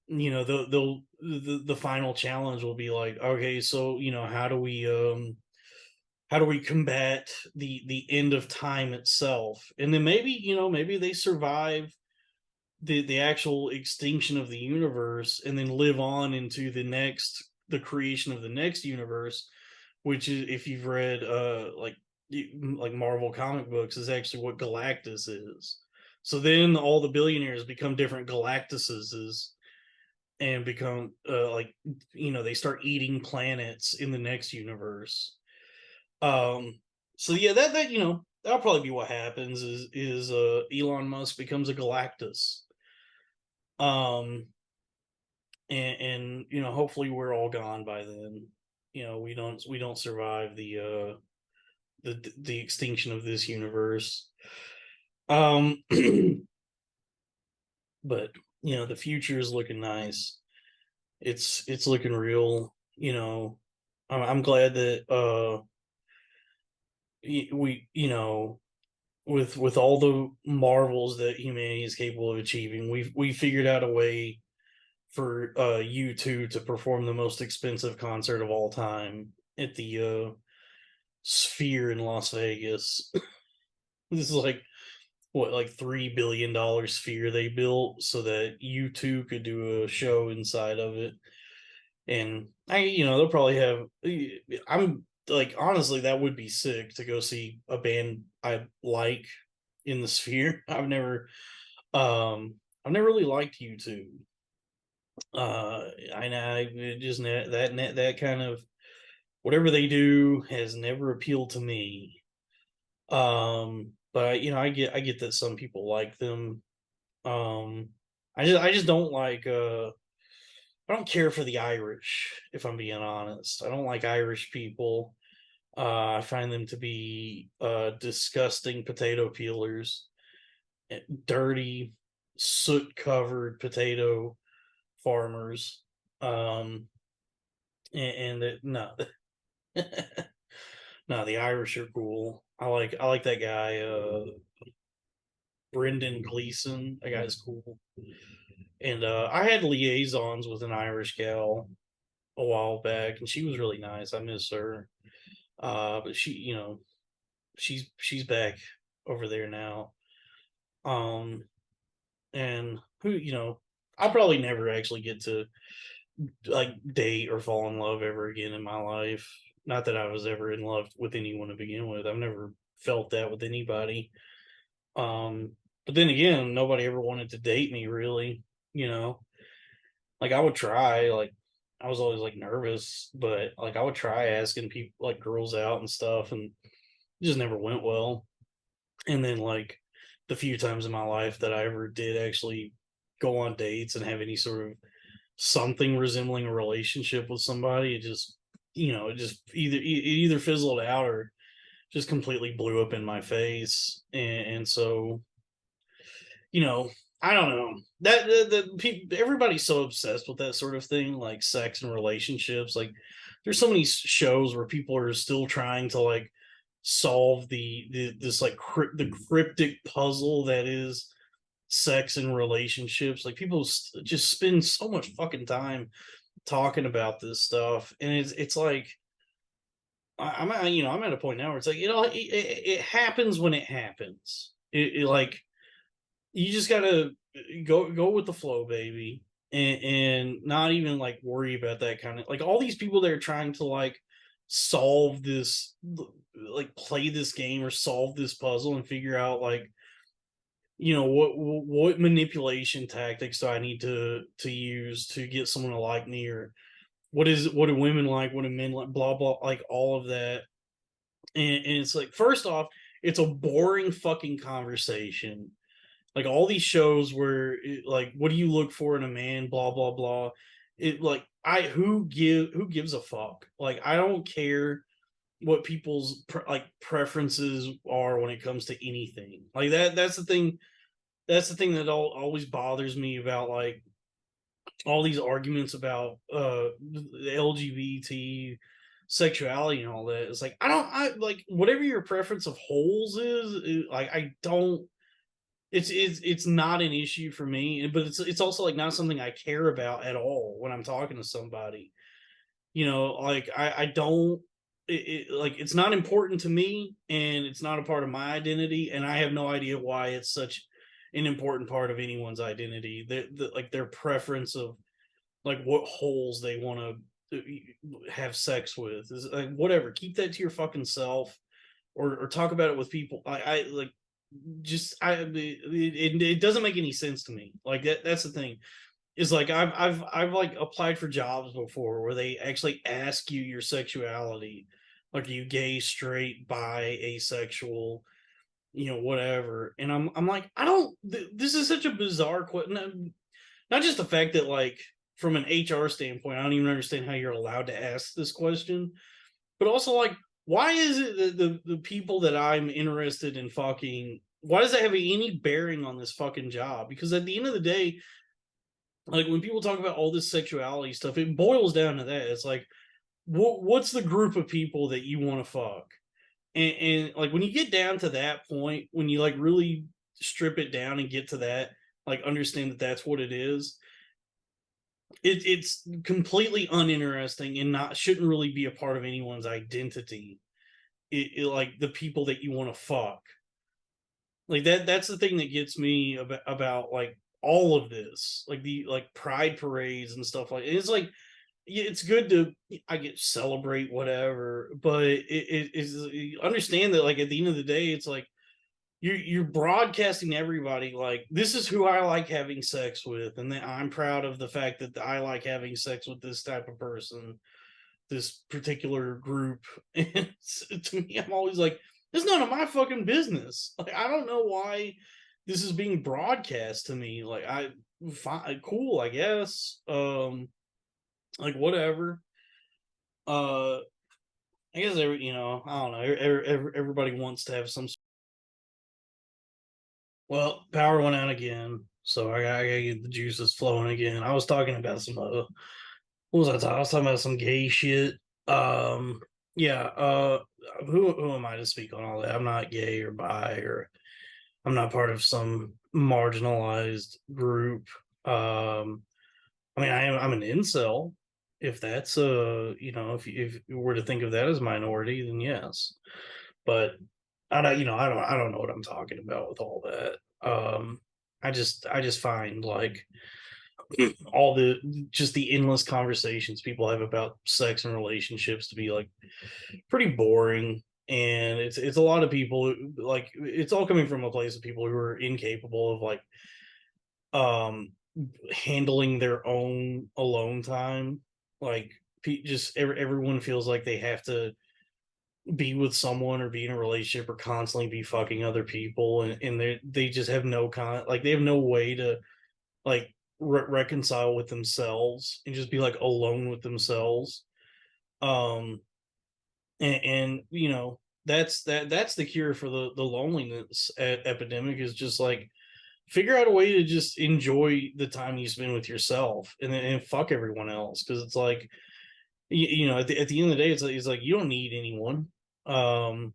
the final challenge will be like, okay, so how do we combat the end of time itself, and then maybe they survive the actual extinction of the universe and then live on into the creation of the next universe, which is, if you've read like Marvel comic books, is actually what Galactus is. So then all the billionaires become different Galactuses and become they start eating planets in the next universe. So yeah, that'll probably be what happens is Elon Musk becomes a Galactus. Um and hopefully we're all gone by then. We don't survive the extinction of this universe. Um but the future is looking nice. It's looking real. I'm glad that we with all the marvels that humanity is capable of achieving, we figured out a way for U2 to perform the most expensive concert of all time at the Sphere in Las Vegas. This is like what, like $3 billion sphere they built so that U2 could do a show inside of it. And they'll probably have. I'm like, honestly, that would be sick to go see a band I like in the Sphere. I've never really liked U2. I just that kind of whatever they do has never appealed to me. But I get that some people like them. Um, I just don't like I don't care for the Irish, if I'm being honest. I don't like Irish people. I find them to be disgusting potato peelers, dirty, soot covered potato farmers. No, no, the Irish are cool. I like that guy, Brendan Gleeson. That guy's cool. And I had liaisons with an Irish gal a while back, and she was really nice. I miss her. But she, she's back over there now. Um, and who, I'll probably never actually get to like date or fall in love ever again in my life. Not that I was ever in love with anyone to begin with. I've never felt that with anybody. But then again, nobody ever wanted to date me really, you know. Like I would try, like I was always like nervous, but like I would try asking people like girls out and stuff and it just never went well. And then like the few times in my life that I ever did actually go on dates and have any sort of something resembling a relationship with somebody, it just it just it either fizzled out or just completely blew up in my face. And so, you know, I don't know that the people, everybody's so obsessed with that sort of thing, like sex and relationships. Like, there's so many shows where people are still trying to like solve the this like the cryptic puzzle that is sex and relationships. Like people just spend so much fucking time talking about this stuff, and it's like I'm at, I'm at a point now where it's like it happens when it happens. It like you just gotta go with the flow, baby, and not even like worry about that kind of like all these people that are trying to like solve this, like play this game or solve this puzzle and figure out like what manipulation tactics do I need to use to get someone to like me, or what do women like, what do men like, blah blah, like all of that. And it's like, first off, it's a boring fucking conversation. Like all these shows where like, what do you look for in a man, blah blah blah. It like, who gives a fuck? Like I don't care what people's like preferences are when it comes to anything like that. That's the thing that always bothers me about like all these arguments about the LGBT sexuality and all that. It's like I like whatever your preference of holes is, like I don't, it's not an issue for me, but it's also like not something I care about at all when I'm talking to somebody. Like I don't, like it's not important to me and it's not a part of my identity, and I have no idea why it's such an important part of anyone's identity. Like their preference of like what holes they want to have sex with is like, whatever. Keep that to your fucking self, or talk about it with people. I like just it doesn't make any sense to me. Like that's the thing. Is like I've like applied for jobs before where they actually ask you your sexuality, like are you gay, straight, bi, asexual, whatever. And I'm like, I don't. This is such a bizarre question. Not just the fact that like from an HR standpoint, I don't even understand how you're allowed to ask this question, but also like, why is it that the people that I'm interested in fucking, why does that have any bearing on this fucking job? Because at the end of the day, like when people talk about all this sexuality stuff, it boils down to that. It's like, what's the group of people that you want to fuck? And like when you get down to that point, when you like really strip it down and get to that, like understand that that's what it is. It's completely uninteresting and not shouldn't really be a part of anyone's identity. Like the people that you want to fuck, like that's the thing that gets me about like all of this, like the like pride parades and stuff like it's like, yeah, it's good to I get celebrate whatever, but it is, you understand that like at the end of the day, it's like you're broadcasting to everybody like this is who I like having sex with, and that I'm proud of the fact that I like having sex with this type of person, this particular group. And to me, I'm always like, it's none of my fucking business. Like I don't know why this is being broadcast to me. Like, cool, I guess. Like, whatever. Uh, I guess I don't know. Everybody wants to have some. Well, power went out again, so I gotta get the juices flowing again. I was talking about some what was I talking? I was talking about some gay shit. Um, yeah. Who am I to speak on all that? I'm not gay or bi, or I'm not part of some marginalized group. I mean, I'm an incel. If that's if you were to think of that as minority, then yes. But I don't know what I'm talking about with all that. I just find like all the just the endless conversations people have about sex and relationships to be like pretty boring, and it's a lot of people like it's all coming from a place of people who are incapable of like um handling their own alone time. Like, just everyone feels like they have to be with someone or be in a relationship or constantly be fucking other people, and they just have they have no way to like reconcile with themselves and just be like alone with themselves. um and that's the cure for the loneliness epidemic, is just like figure out a way to just enjoy the time you spend with yourself, and fuck everyone else, because it's like at the end of the day, it's like you don't need anyone. um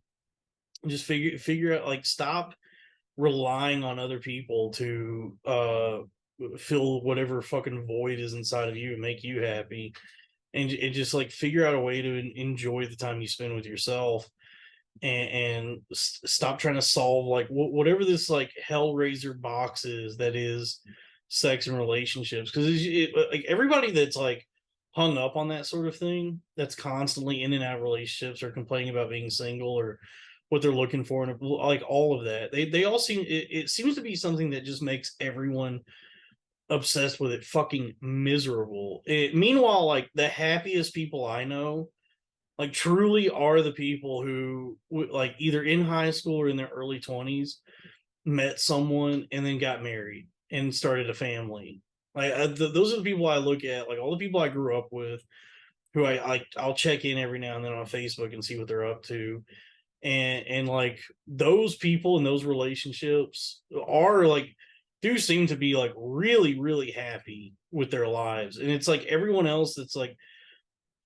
just figure out, like, stop relying on other people to fill whatever fucking void is inside of you and make you happy, and just like figure out a way to enjoy the time you spend with yourself, and stop trying to solve like whatever this like hellraiser box is that is sex and relationships, because like everybody that's like hung up on that sort of thing, that's constantly in and out of relationships or complaining about being single or what they're looking for, and like all of that, they all seem it seems to be something that just makes everyone obsessed with it fucking miserable. Meanwhile, like the happiest people I know like truly are the people who like either in high school or in their early 20s met someone and then got married and started a family. Like those are the people I look at, like all the people I grew up with, who I'll check in every now and then on Facebook and see what they're up to, and like those people and those relationships are like do seem to be like really really happy with their lives, and it's like everyone else that's like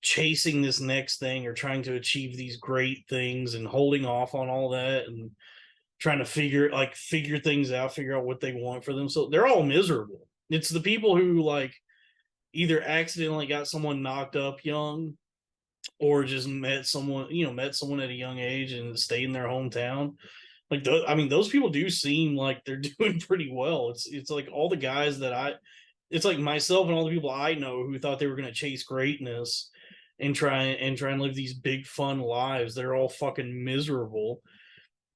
chasing this next thing or trying to achieve these great things and holding off on all that and trying to figure things out, figure out what they want for themselves. They're all miserable. It's the people who like either accidentally got someone knocked up young or just met someone at a young age and stayed in their hometown. Like I mean, those people do seem like they're doing pretty well. It's like all the guys that it's like myself and all the people I know who thought they were going to chase greatness and try and live these big fun lives. They're all fucking miserable,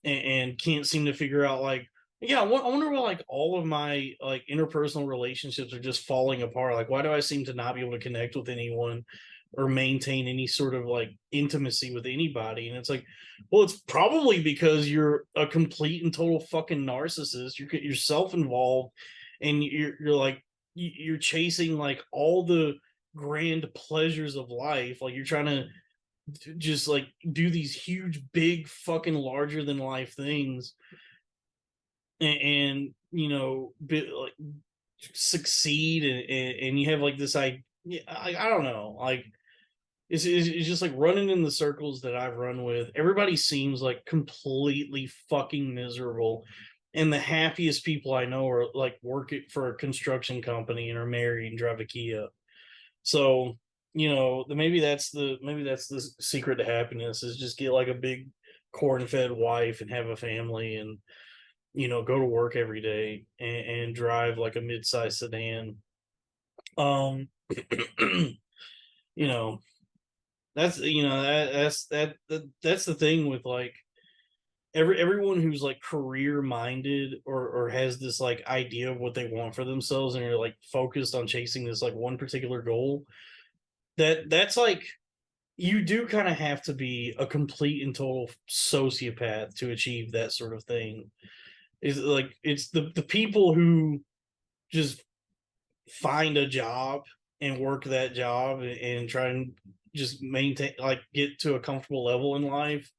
and can't seem to figure out like, yeah, I wonder why like all of my like interpersonal relationships are just falling apart. Like, why do I seem to not be able to connect with anyone or maintain any sort of like intimacy with anybody? And it's like, well, it's probably because you're a complete and total fucking narcissist. You're self-involved, and you're like you're chasing like all the grand pleasures of life. Like, you're trying to just like do these huge big fucking larger than life things, and like succeed, and you have like this I don't know, like it's just like running in the circles that I've run with. Everybody seems like completely fucking miserable, and the happiest people I know are like working for a construction company and are married and drive a Kia. So, maybe that's the secret to happiness, is just get like a big corn-fed wife and have a family, and go to work every day, and drive like a mid-sized sedan. Um, you know, that's the thing with like everyone who's like career minded, or has this like idea of what they want for themselves, and are like focused on chasing this like one particular goal. That's like, you do kind of have to be a complete and total sociopath to achieve that sort of thing. is like it's the people who just find a job and work that job and try and just maintain, like, get to a comfortable level in life.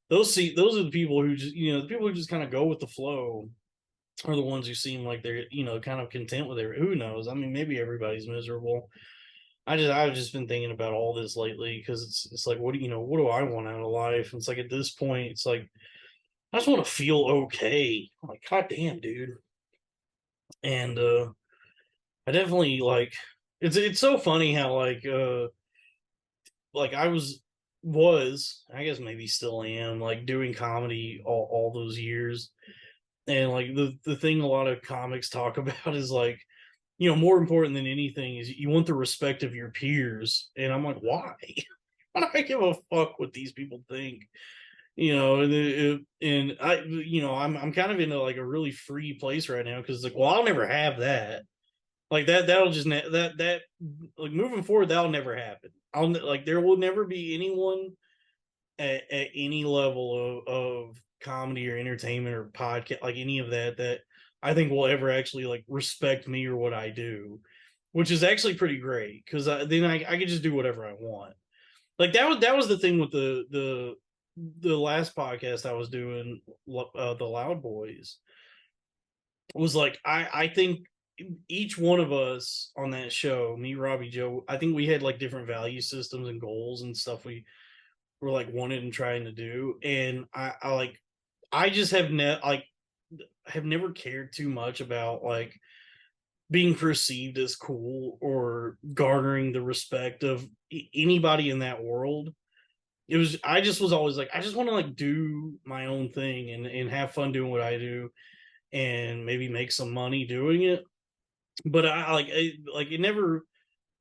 Those are the people who just, the people who just kind of go with the flow are the ones who seem like they're, kind of content with it. Who knows? I mean, maybe everybody's miserable. I've just been thinking about all this lately because it's like, what do I want out of life? And it's like, at this point, it's like I just want to feel okay. I'm like, god damn, dude. And I definitely like, it's so funny how like I was, I guess maybe still am, like, doing comedy all those years. And like the thing a lot of comics talk about is like, more important than anything is you want the respect of your peers. And I'm like, why? Why do I give a fuck what these people think? And I'm kind of in like a really free place right now because, like, well, I'll never have that. Like that'll just that like, moving forward, that'll never happen. Like, there will never be anyone at any level of comedy or entertainment or podcast, like any of that I think will ever actually like respect me or what I do, which is actually pretty great because then I can just do whatever I want. Like that was the thing with the last podcast I was doing, the Loud Boys, was like, I think each one of us on that show, me, Robbie, Joe, I think we had like different value systems and goals and stuff we were like wanted and trying to do. And I like, I just have never cared too much about like being perceived as cool or garnering the respect of anybody in that world. I just was always like, I just want to like do my own thing and have fun doing what I do and maybe make some money doing it. But like it never,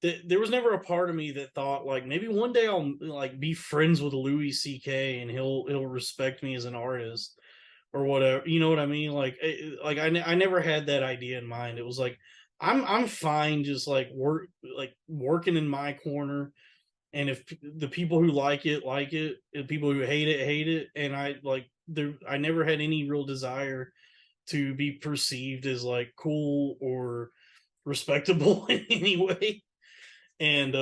there was never a part of me that thought like maybe one day I'll like be friends with Louis C.K. and he'll respect me as an artist or whatever. You know what I mean? Like I never had that idea in mind. It was like I'm fine just like working in my corner, and if the people who like it, and people who hate it, and I never had any real desire to be perceived as like cool or respectable in any way. And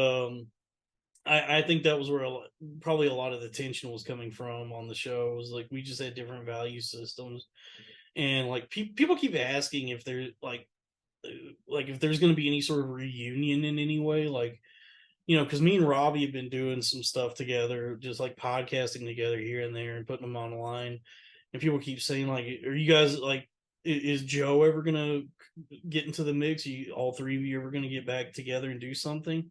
I think that was where probably a lot of the tension was coming from on the show. Was like we just had different value systems, and like people keep asking if there's like if there's going to be any sort of reunion in any way, like, because me and Robbie have been doing some stuff together, just like podcasting together here and there and putting them online. And people keep saying like, are you guys like, is Joe ever gonna get into the mix? All three of you ever gonna get back together and do something?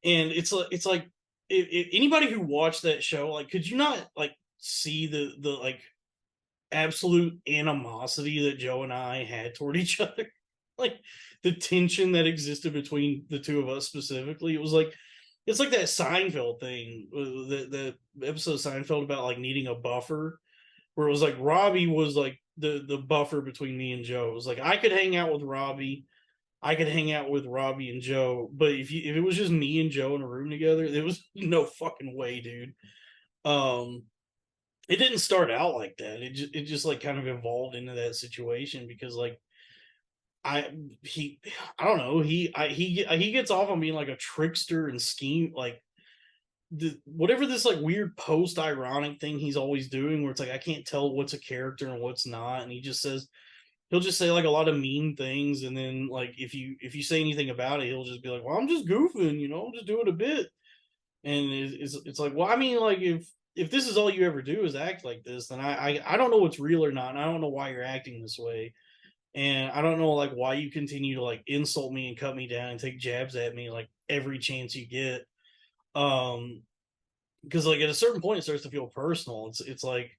And it's like, if anybody who watched that show, like, could you not like see the like absolute animosity that Joe and I had toward each other? Like the tension that existed between the two of us specifically. It was like, it's like that Seinfeld thing, the episode of Seinfeld about like needing a buffer, where it was like Robbie was like the buffer between me and Joe. It was like I could hang out with Robbie, I could hang out with Robbie and Joe, but if it was just me and Joe in a room together, there was no fucking way, dude. Um, it didn't start out like that. It just like kind of evolved into that situation because like I he I don't know, he gets off on being like a trickster and scheme, like whatever this like weird post ironic thing he's always doing where it's like I can't tell what's a character and what's not, and he'll just say like a lot of mean things, and then like if you say anything about it, he'll just be like, well, I'm just goofing, I'm just doing a bit. And it's like, well, I mean, like, if this is all you ever do is act like this, then I don't know what's real or not, and I don't know why you're acting this way, and I don't know like why you continue to like insult me and cut me down and take jabs at me like every chance you get. um because like at a certain point it starts to feel personal. It's like,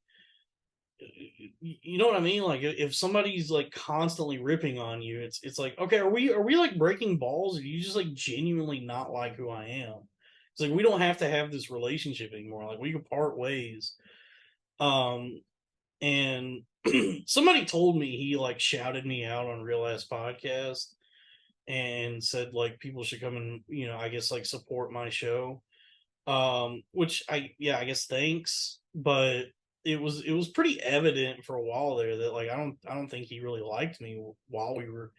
you know what I mean? Like if somebody's like constantly ripping on you, it's like, okay, are we like breaking balls, or do you just like genuinely not like who I am? It's like we don't have to have this relationship anymore. Like we could part ways. Um and somebody told me he like shouted me out on Real Ass Podcast and said like people should come and, I guess like support my show. Which I guess thanks, but it was pretty evident for a while there that like I don't think he really liked me while we were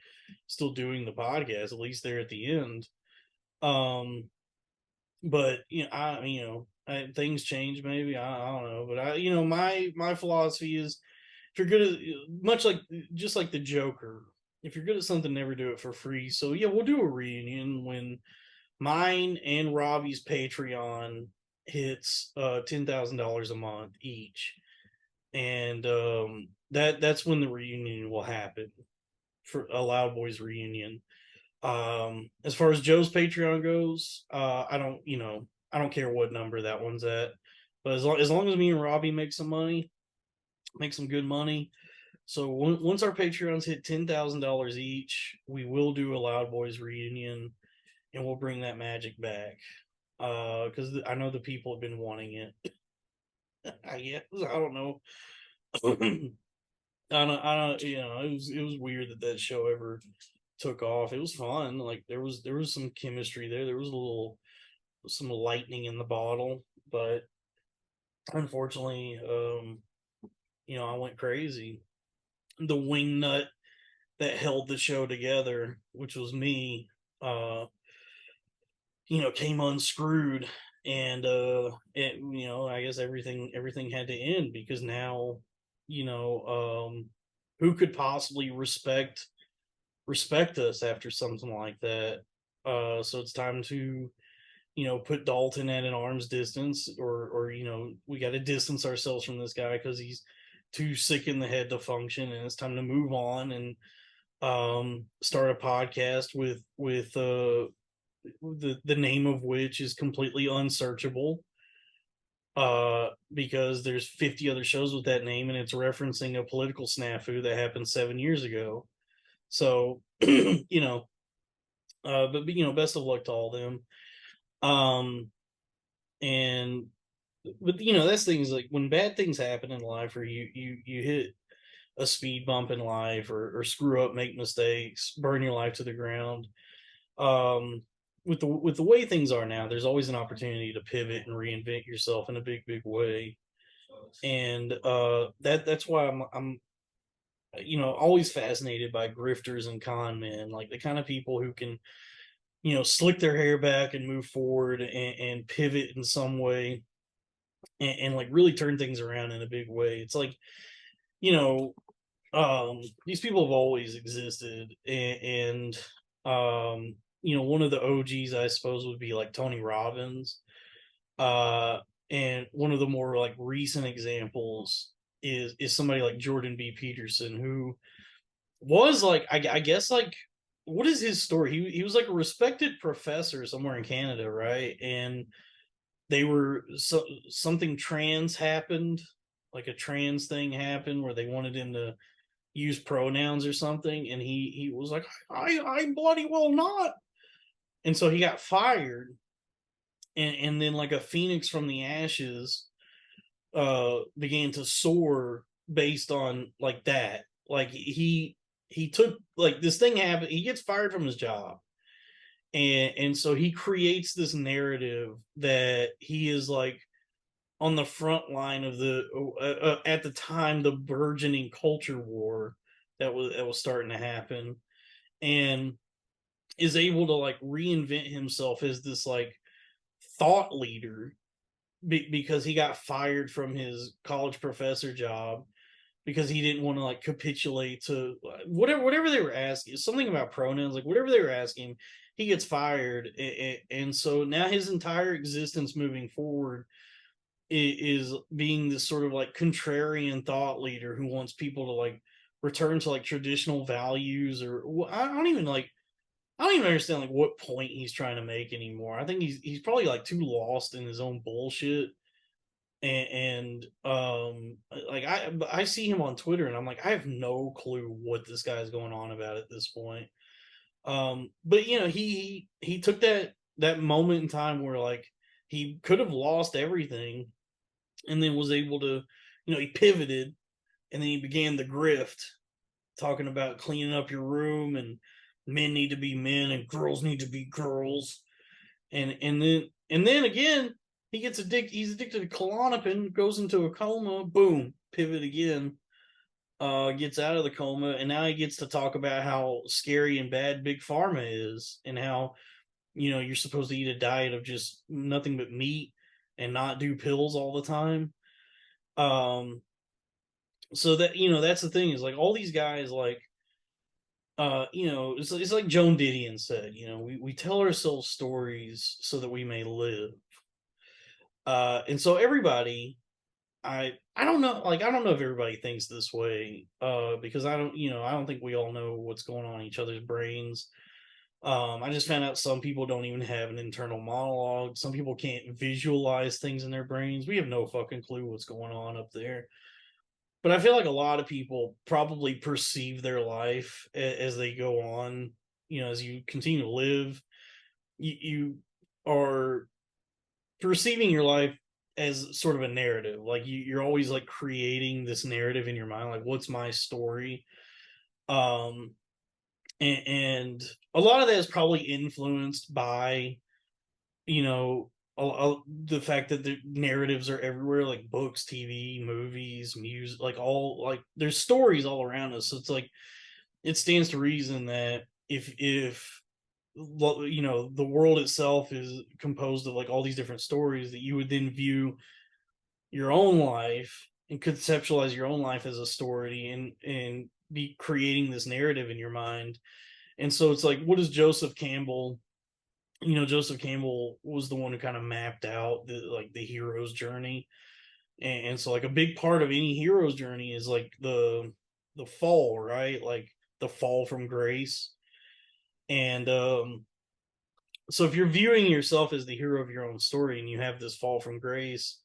still doing the podcast, at least there at the end. Um, but things change maybe. I don't know, but my philosophy is if you're good at much like just like the Joker, if you're good at something, never do it for free. So yeah, we'll do a reunion when mine and Robbie's Patreon hits $10,000 a month each, and that's when the reunion will happen for a Loud Boys reunion. As far as Joe's Patreon goes, I don't care what number that one's at, but as long as me and Robbie make some money, make some good money. So once our Patreons hit $10,000 each, we will do a Loud Boys reunion, and we'll bring that magic back. Because I know the people have been wanting it. I don't know. I don't. It was weird that show ever took off. It was fun. Like there was some chemistry there. There was some lightning in the bottle, but unfortunately, I went crazy. The wing nut that held the show together, which was me, came unscrewed, and I guess everything had to end because now, who could possibly respect us after something like that? So it's time to put Dalton at an arm's distance, or we got to distance ourselves from this guy because he's too sick in the head to function, and it's time to move on and start a podcast with the name of which is completely unsearchable, because there's 50 other shows with that name, and it's referencing a political snafu that happened 7 years ago. So but best of luck to all them. And but that's things like when bad things happen in life, or you hit a speed bump in life, or screw up, make mistakes, burn your life to the ground. Um, with the way things are now, there's always an opportunity to pivot and reinvent yourself in a big way, and that's why I'm always fascinated by grifters and con men, like the kind of people who can slick their hair back and move forward, and pivot in some way, and like really turn things around in a big way. It's like you know these people have always existed, and one of the OGs, I suppose, would be like Tony Robbins, uh and one of the more like recent examples is somebody like Jordan B. Peterson, who was like, I guess, like, what is his story? He was like a respected professor somewhere in Canada, right? And something trans happened, like a trans thing happened where they wanted him to use pronouns or something, and he was like, I bloody well not. And so he got fired, and then like a phoenix from the ashes began to soar based on like that. Like he took, like, this thing happened, he gets fired from his job, and so he creates this narrative that he is like on the front line of the at the time, the burgeoning culture war that was starting to happen, and is able to like reinvent himself as this like thought leader, because he got fired from his college professor job because he didn't want to like capitulate to whatever they were asking, something about pronouns, like whatever they were asking. He gets fired, and so now his entire existence moving forward is being this sort of like contrarian thought leader who wants people to like return to like traditional values, or I don't even understand like what point he's trying to make anymore. I think he's probably like too lost in his own bullshit, and like I see him on Twitter, and I'm like, I have no clue what this guy's going on about at this point. But he took that moment in time where like he could have lost everything, and then was able to, he pivoted, and then he began the grift, talking about cleaning up your room, and men need to be men and girls need to be girls, and then again, he gets addicted. He's addicted to Klonopin, goes into a coma. Boom, pivot again. Gets out of the coma, and now he gets to talk about how scary and bad big pharma is, and how you're supposed to eat a diet of just nothing but meat and not do pills all the time. Um, so that that's the thing, is like all these guys, like it's like Joan Didion said, we tell ourselves stories so that we may live. And so everybody, I don't know, like I don't know if everybody thinks this way, because I don't think we all know what's going on in each other's brains. I just found out some people don't even have an internal monologue. Some people can't visualize things in their brains. We have no fucking clue what's going on up there. But I feel like a lot of people probably perceive their life as they go on. As you continue to live, you are perceiving your life as sort of a narrative. Like you're always like creating this narrative in your mind, like what's my story. um and a lot of that is probably influenced by you know the fact that the narratives are everywhere, like books, TV, movies, music, like all, like there's stories all around us. So it's like it stands to reason that if the world itself is composed of like all these different stories, that you would then view your own life and conceptualize your own life as a story, and be creating this narrative in your mind. And so it's like, what does Joseph Campbell, Joseph Campbell was the one who kind of mapped out the hero's journey. And so like a big part of any hero's journey is like the fall, right? Like the fall from grace. And so if you're viewing yourself as the hero of your own story, and you have this fall from grace,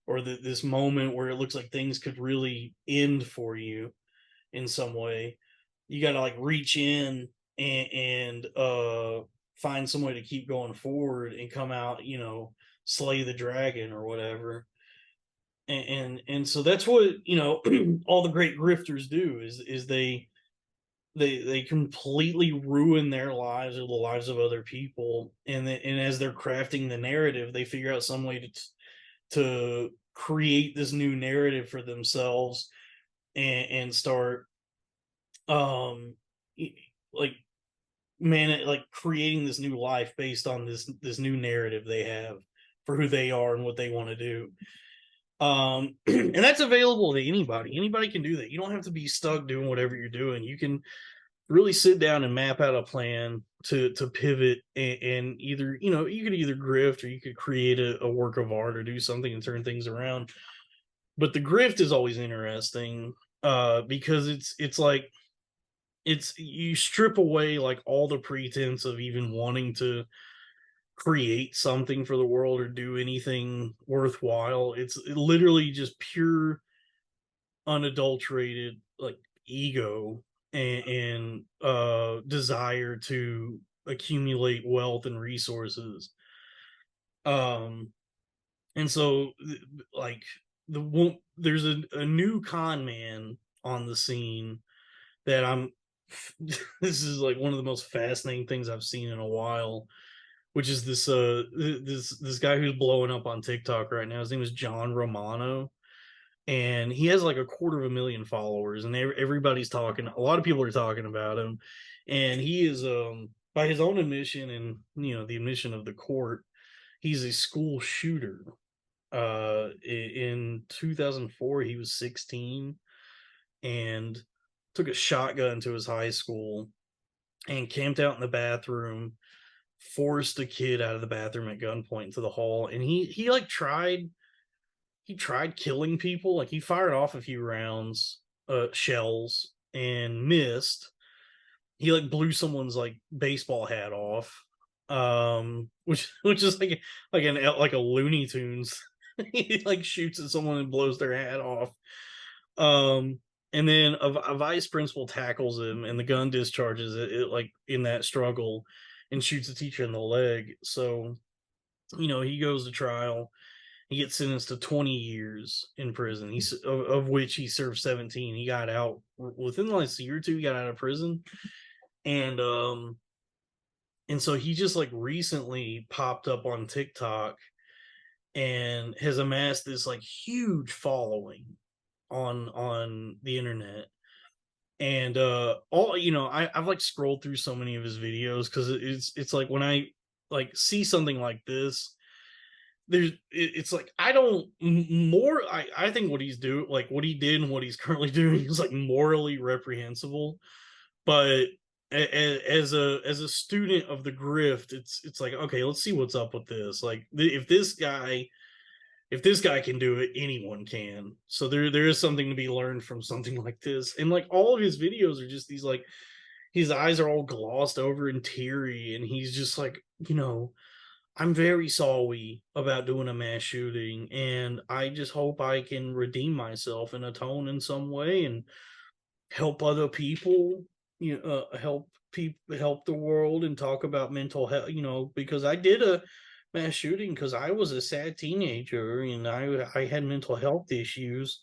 or this moment where it looks like things could really end for you in some way, you got to like reach in and find some way to keep going forward and come out, slay the dragon or whatever. And so that's what all the great grifters do, is they completely ruin their lives or the lives of other people, and as they're crafting the narrative, they figure out some way to create this new narrative for themselves, and start um like like creating this new life based on this new narrative they have for who they are and what they want to do. And that's available to anybody can do that. You don't have to be stuck doing whatever you're doing. You can really sit down and map out a plan to pivot, and either you could either grift, or you could create a work of art, or do something and turn things around. But the grift is always interesting, because it's like you strip away like all the pretense of even wanting to create something for the world or do anything worthwhile. It's literally just pure unadulterated like ego, and desire to accumulate wealth and resources. um and so like there's a new con man on the scene that I'm this is like one of the most fascinating things I've seen in a while, which is this guy who's blowing up on TikTok right now. His name is John Romano, and he has like 250,000 followers, and everybody's talking. A lot of people are talking about him, and he is, by his own admission, and the admission of the court, he's a school shooter. In 2004, he was 16, and took a shotgun to his high school and camped out in the bathroom, forced a kid out of the bathroom at gunpoint into the hall, and he like tried killing people. Like he fired off a few rounds, shells, and missed. He like blew someone's like baseball hat off, which is like a Looney Tunes. He like shoots at someone and blows their hat off. um and then a vice principal tackles him, and the gun discharges it like in that struggle, and shoots the teacher in the leg. So he goes to trial. He gets sentenced to 20 years in prison. He's of which he served 17. He got out within the last year or two. He got out of prison, and so he just like recently popped up on TikTok, and has amassed this like huge following on the internet. And all I've like scrolled through so many of his videos because it's like when I like see something like this, it's like I don't more I think what he's doing, like what he did and what he's currently doing, is like morally reprehensible. But as a student of the grift, it's like, okay, let's see what's up with this. Like if this guy can do it, anyone can. So there is something to be learned from something like this. And like all of his videos are just these like his eyes are all glossed over and teary, and he's just like, I'm very sorry about doing a mass shooting, and I just hope I can redeem myself and atone in some way and help other people, help the world and talk about mental health, because I did a mass shooting because I was a sad teenager and I had mental health issues.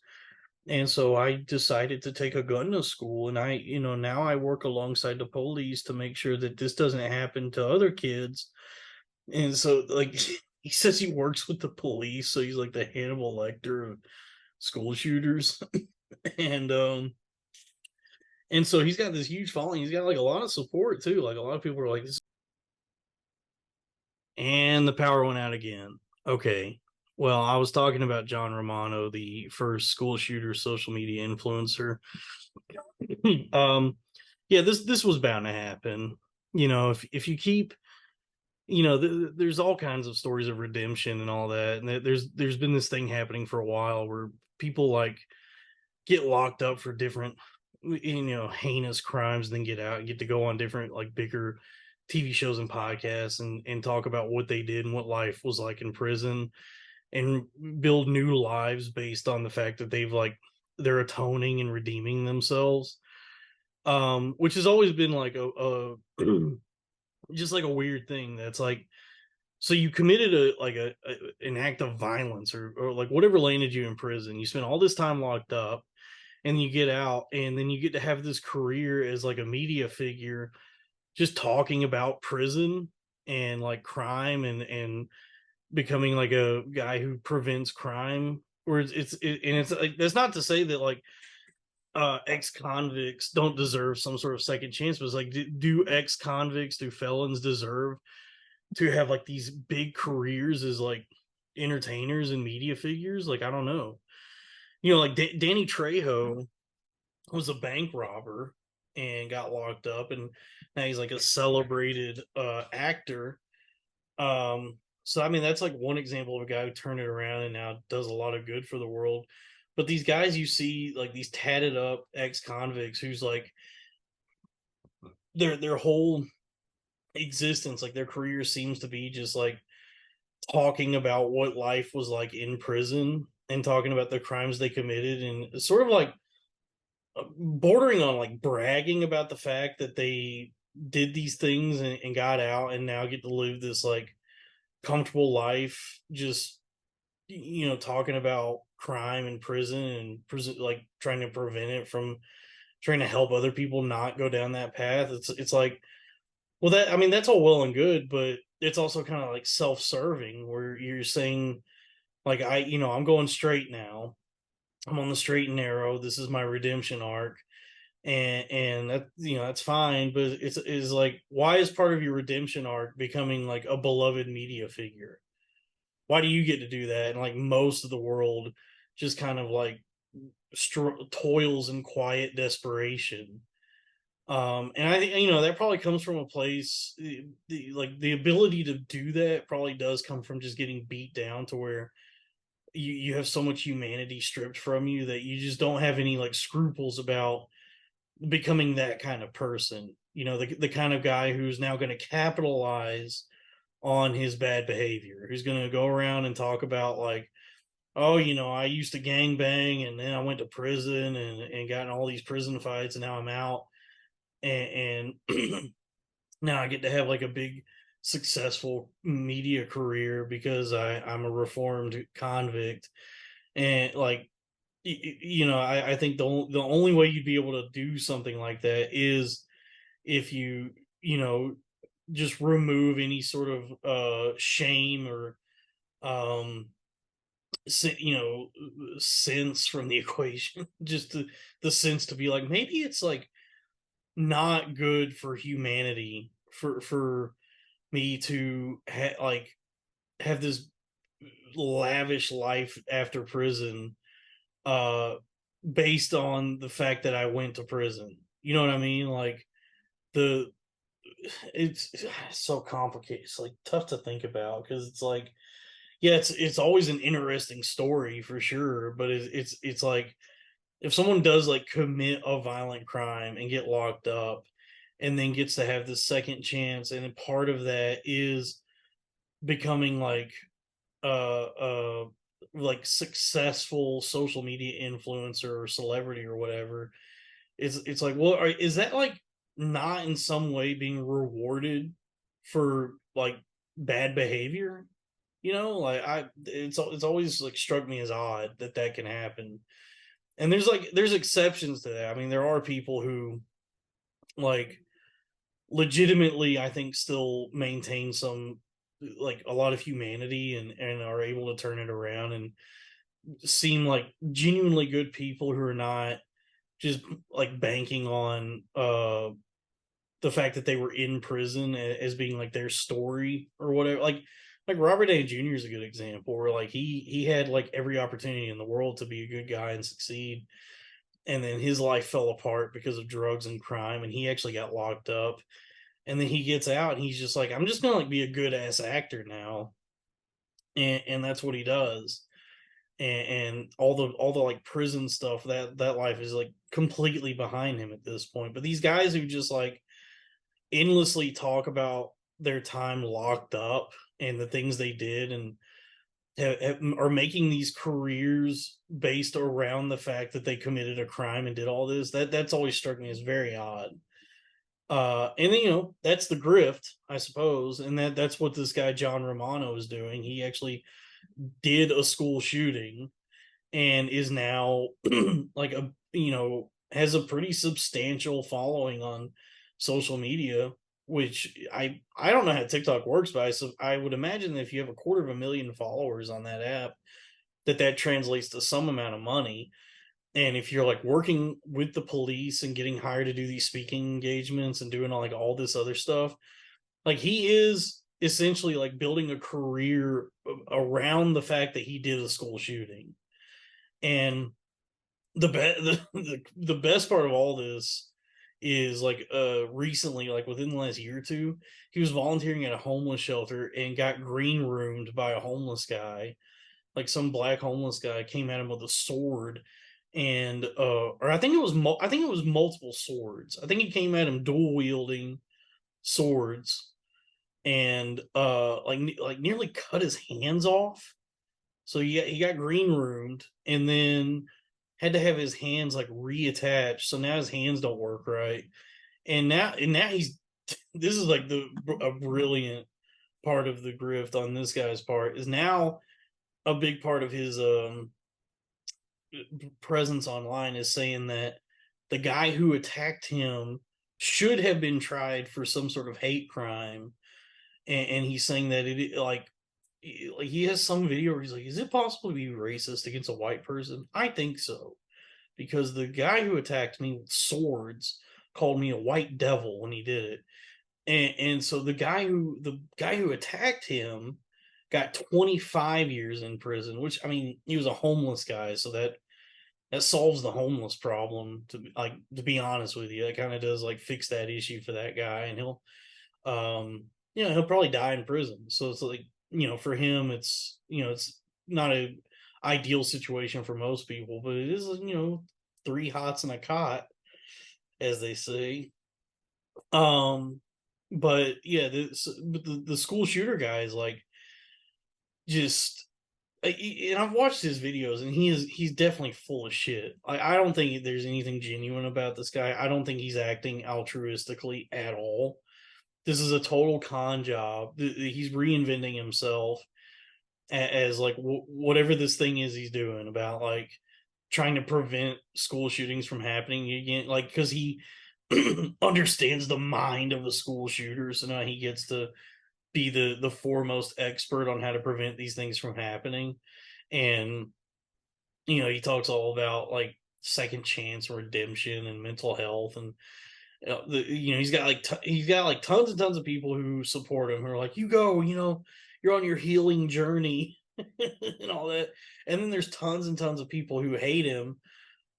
And so I decided to take a gun to school, and now I work alongside the police to make sure that this doesn't happen to other kids. And so, like, he says he works with the police, so he's like the Hannibal Lecter of school shooters. and and so he's got this huge following. He's got like a lot of support too. Like a lot of people are like this. And the power went out again. Okay. Well, I was talking about John Romano, the first school shooter social media influencer. um yeah, this was bound to happen. If you keep, there's all kinds of stories of redemption and all that, and there's been this thing happening for a while where people like get locked up for different, heinous crimes, and then get out and get to go on different like bigger TV shows and podcasts and talk about what they did and what life was like in prison, and build new lives based on the fact that they're atoning and redeeming themselves. Which has always been like a just like a weird thing that's like, so you committed an act of violence, or like whatever landed you in prison. You spent all this time locked up, and you get out, and then you get to have this career as like a media figure, just talking about prison and like crime, and becoming like a guy who prevents crime. Where it's like, that's not to say that like ex-convicts don't deserve some sort of second chance, but it's like, do ex-convicts, do felons deserve to have like these big careers as like entertainers and media figures? Like, I don't know. Like Danny Trejo was a bank robber and got locked up, and now he's like a celebrated actor. So I mean, that's like one example of a guy who turned it around and now does a lot of good for the world. But these guys you see, like these tatted up ex-convicts who's like their whole existence, like their career seems to be just like talking about what life was like in prison and talking about the crimes they committed, and sort of like bordering on like bragging about the fact that they did these things and got out and now get to live this like comfortable life, just talking about crime and prison, and like trying to prevent it from trying to help other people not go down that path. It's like, well, that, I mean, that's all well and good, but it's also kind of like self-serving, where you're saying like, I'm going straight now, I'm on the straight and narrow, this is my redemption arc. And that, that's fine, but it's is like, why is part of your redemption arc becoming like a beloved media figure? Why do you get to do that, and like most of the world just kind of like toils in quiet desperation? And I think, that probably comes from a place, like the ability to do that probably does come from just getting beat down to where you have so much humanity stripped from you that you just don't have any like scruples about becoming that kind of person. The kind of guy who's now going to capitalize on his bad behavior, who's going to go around and talk about like, oh, I used to gang bang, and then I went to prison and got in all these prison fights, and now I'm out, and now I get to have like a big successful media career because I'm a reformed convict. And like, I think the only way you'd be able to do something like that is if you just remove any sort of shame or sense from the equation. Just the sense to be like, maybe it's like not good for humanity for me to have this lavish life after prison, uh based on the fact that I went to prison. You know what I mean? Like the it's so complicated. It's like tough to think about because it's like, yeah, it's always an interesting story for sure, but it's like if someone does like commit a violent crime and get locked up and then gets to have this second chance, and then part of that is becoming like successful social media influencer or celebrity or whatever. It's like, well, is that like not in some way being rewarded for like bad behavior? Like it's always like struck me as odd that that can happen. And there's exceptions to that. I mean, there are people who like legitimately, I think, still maintain some like a lot of humanity and are able to turn it around and seem like genuinely good people who are not just like banking on the fact that they were in prison as being like their story or whatever. Like Robert A. Jr. is a good example where like he had like every opportunity in the world to be a good guy and succeed, and then his life fell apart because of drugs and crime, and he actually got locked up. And then he gets out and he's just like, I'm just gonna like be a good ass actor now, and that's what he does. And all the like prison stuff, that life is like completely behind him at this point. But these guys who just like endlessly talk about their time locked up and the things they did, and are making these careers based around the fact that they committed a crime and did all this, that's always struck me as very odd. And then, that's the grift, I suppose, and that's what this guy John Romano is doing. He actually did a school shooting and is now like has a pretty substantial following on social media, which I don't know how TikTok works, but I would imagine that if you have 250,000 followers on that app, that translates to some amount of money. And if you're like working with the police and getting hired to do these speaking engagements and doing all this other stuff, like he is essentially like building a career around the fact that he did a school shooting. And the best part of all this is like recently, like within the last year or two, he was volunteering at a homeless shelter and got green roomed by a homeless guy. Like some black homeless guy came at him with a sword, and or I think it was multiple swords. I think he came at him dual wielding swords, and like nearly cut his hands off. So he got green roomed, and then had to have his hands like reattached. So now his hands don't work right, and now he's this is like a brilliant part of the grift on this guy's part, is now a big part of his presence online is saying that the guy who attacked him should have been tried for some sort of hate crime, and he's saying that like he has some video where he's like, is it possible to be racist against a white person? I think so, because the guy who attacked me with swords called me a white devil when he did it. And so the guy who attacked him got 25 years in prison, which, I mean, he was a homeless guy, so that solves the homeless problem, to be honest with you. That kind of does like fix that issue for that guy, and um he'll probably die in prison. So it's like, for him, it's not a ideal situation for most people, but it is, three hots and a cot, as they say. Um but yeah, the school shooter guy is like just and I've watched his videos, and he's definitely full of shit. I don't think there's anything genuine about this guy. I don't think he's acting altruistically at all. This is a total con job. He's reinventing himself as like whatever this thing is he's doing about like trying to prevent school shootings from happening again. Like, because he understands the mind of a school shooter, so now he gets to be the foremost expert on how to prevent these things from happening. and he talks all about like second chance and redemption and mental health, and he's got like tons and tons of people who support him, who are like, you go, you're on your healing journey and all that. And then there's tons and tons of people who hate him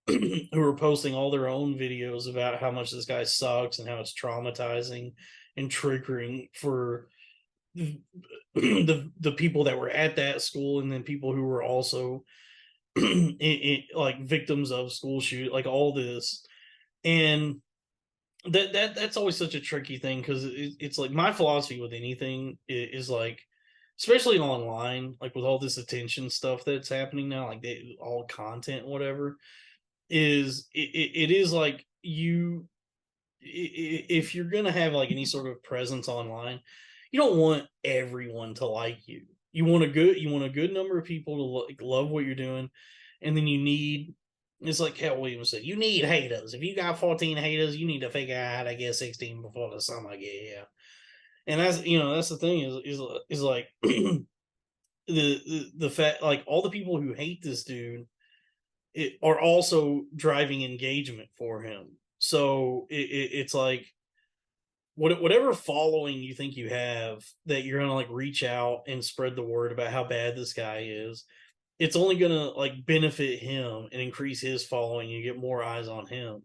who are posting all their own videos about how much this guy sucks and how it's traumatizing and triggering for the people that were at that school, and then people who were also like victims of school shoot, like all this. And that's always such a tricky thing, because it's like my philosophy with anything is like, especially online, like with all this attention stuff that's happening now, like all content, whatever, is it is like if you're gonna have like any sort of presence online, you don't want everyone to like you. You want a good number of people to like love what you're doing, and then you need, it's like Cat Williams said, you need haters. If you got 14 haters, you need to figure out how to get 16 before the summer get here. And that's the thing is like the fact, like all the people who hate this dude are also driving engagement for him. So it's like whatever following you think you have, that you're gonna like reach out and spread the word about how bad this guy is, it's only gonna like benefit him and increase his following. You get more eyes on him,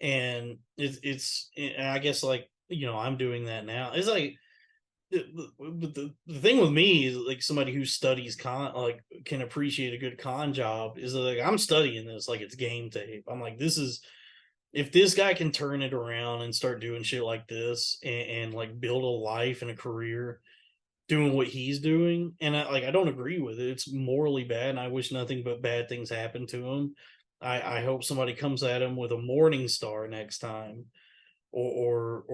and and I guess like I'm doing that now. It's like the thing with me is like somebody who studies con, like can appreciate a good con job, is like I'm studying this like it's game tape. I'm like, this is, if this guy can turn it around and start doing shit like this, and like build a life and a career doing what he's doing, and I don't agree with it. It's morally bad, and I wish nothing but bad things happen to him. I hope somebody comes at him with a morning star next time, or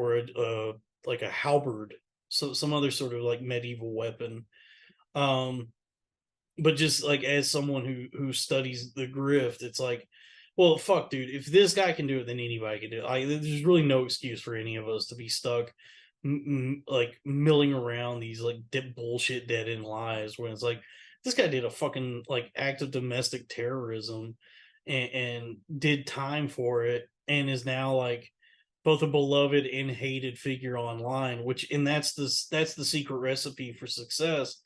like a halberd, so some other sort of like medieval weapon. Um, but just like as someone who studies the grift, it's like, well, fuck, dude. If this guy can do it, then anybody can do it. Like, there's really no excuse for any of us to be stuck, like milling around these like bullshit dead end lies. When it's like, this guy did a fucking like act of domestic terrorism, and did time for it, and is now like both a beloved and hated figure online. Which, and that's the secret recipe for success,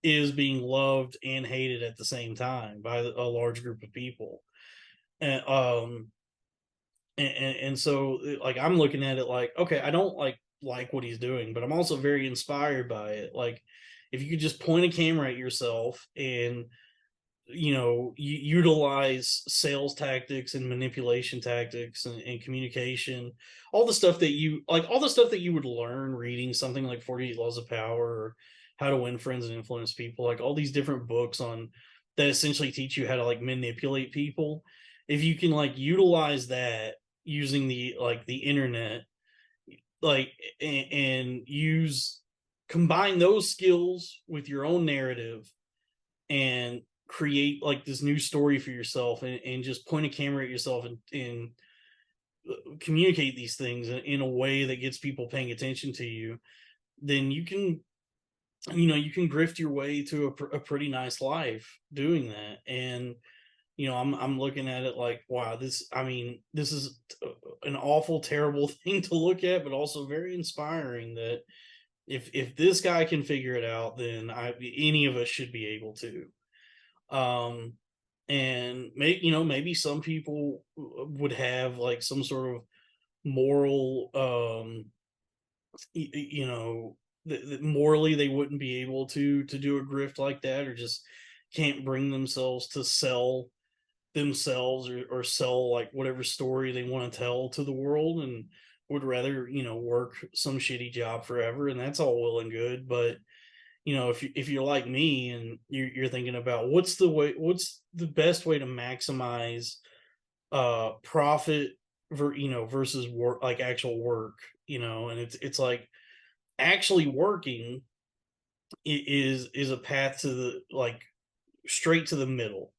is being loved and hated at the same time by a large group of people. And and so like I'm looking at it like, okay, I don't like what he's doing, but I'm also very inspired by it. Like, if you could just point a camera at yourself and utilize sales tactics and manipulation tactics, and communication, all the stuff that you would learn reading something like 48 Laws of Power, or How to Win Friends and Influence People, like all these different books on that essentially teach you how to like manipulate people. If you can like utilize that using the internet, like, and use, combine those skills with your own narrative, and create like this new story for yourself, and just point a camera at yourself, and communicate these things in a way that gets people paying attention to you, then you can grift your way to a pretty nice life doing that. And I'm looking at it like, wow, this is an awful, terrible thing to look at, but also very inspiring, that if this guy can figure it out, then any of us should be able to. um and maybe some people would have like some sort of moral, that morally they wouldn't be able to do a grift like that, or just can't bring themselves to sell themselves, or sell like whatever story they want to tell to the world, and would rather work some shitty job forever. And that's all well and good, but if you're like me, and you're thinking about what's the best way to maximize profit, versus work, like actual work, and it's like, actually working is a path to the, like, straight to the middle.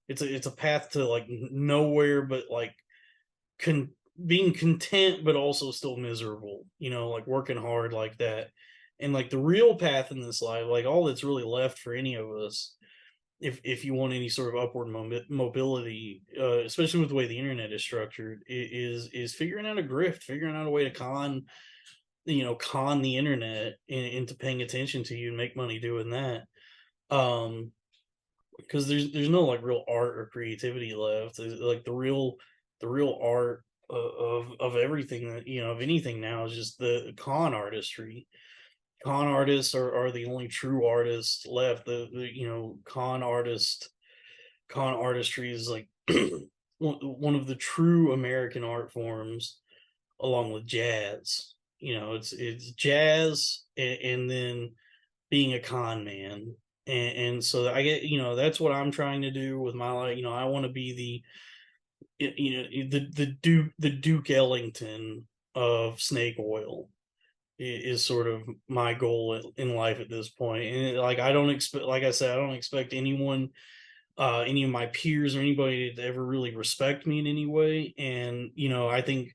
It's a path to like nowhere, but like con- being content, but also still miserable, like working hard like that. And like the real path in this life, like all that's really left for any of us, if you want any sort of upward mobility, especially with the way the internet is structured, is figuring out a grift, figuring out a way to con the internet into paying attention to you and make money doing that. Um, because there's no like real art or creativity left. Like the real art of everything, that of anything now, is just the con artistry. Con artists are the only true artists left. The con artistry is like one of the true American art forms, along with jazz. It's jazz, and then being a con man. And so I get, that's what I'm trying to do with my life. I want to be the Duke Ellington of snake oil, is sort of my goal in life at this point. And like, I don't expect, like I said, I don't expect anyone, any of my peers or anybody, to ever really respect me in any way. And I think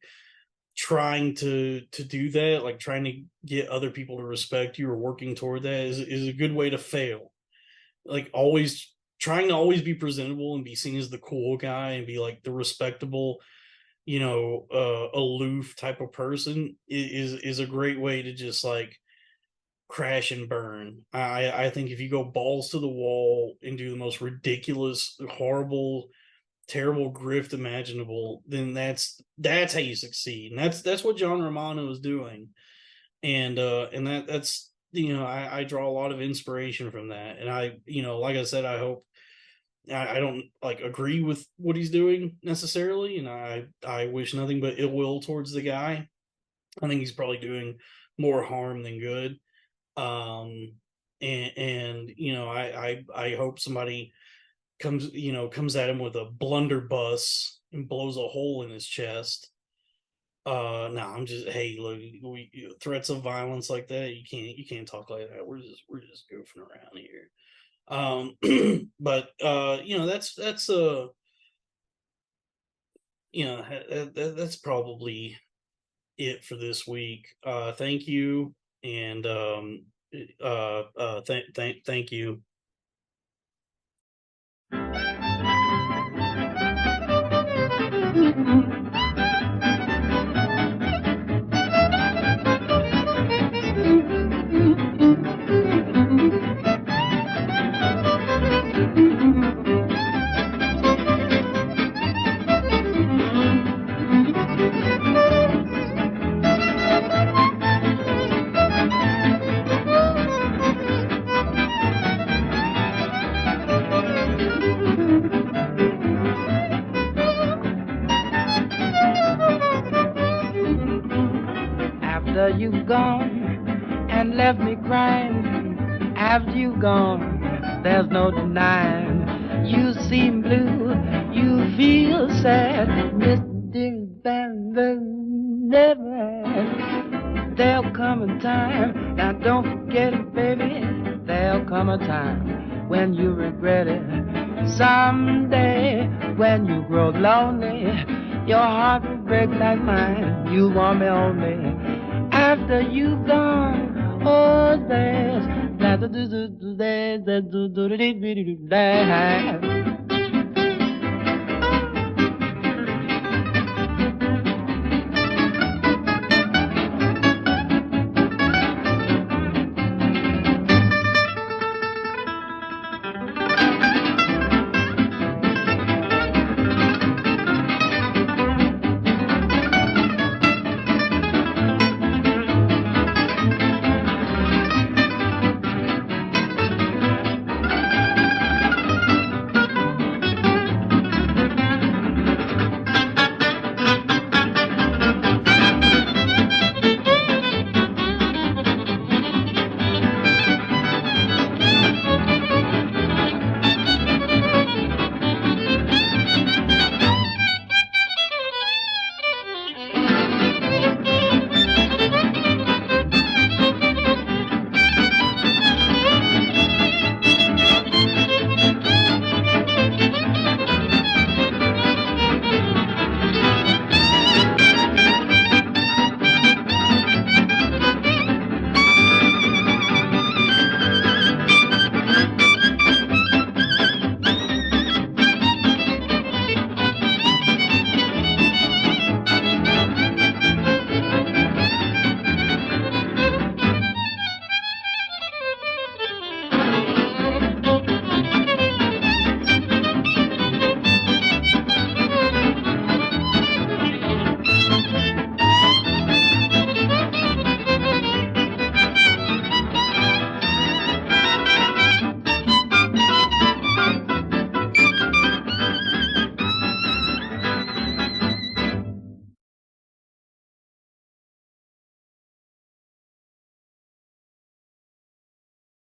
trying to do that, like trying to get other people to respect you or working toward that, is a good way to fail. Like, always trying to always be presentable and be seen as the cool guy and be like the respectable, aloof type of person, is a great way to just like crash and burn. I think if you go balls to the wall and do the most ridiculous, horrible, terrible grift imaginable, then that's how you succeed. And that's what John Romano is doing. And that's, I draw a lot of inspiration from that. And like I said, I hope, I don't like agree with what he's doing necessarily, and I wish nothing but ill will towards the guy. I think he's probably doing more harm than good. And I hope somebody comes at him with a blunderbuss and blows a hole in his chest. No, I'm just, hey, look, threats of violence like that, you can't talk like that. We're just goofing around here. But that's probably it for this week. Thank you, and thank you. After you've gone and left me crying, after you've gone, there's no denying. You seem blue, you feel sad, Mr. Van never. There'll come a time, now don't forget it, baby. There'll come a time when you regret it. Someday, when you grow lonely, your heart will break like mine. You want me only after you've gone. Oh, there's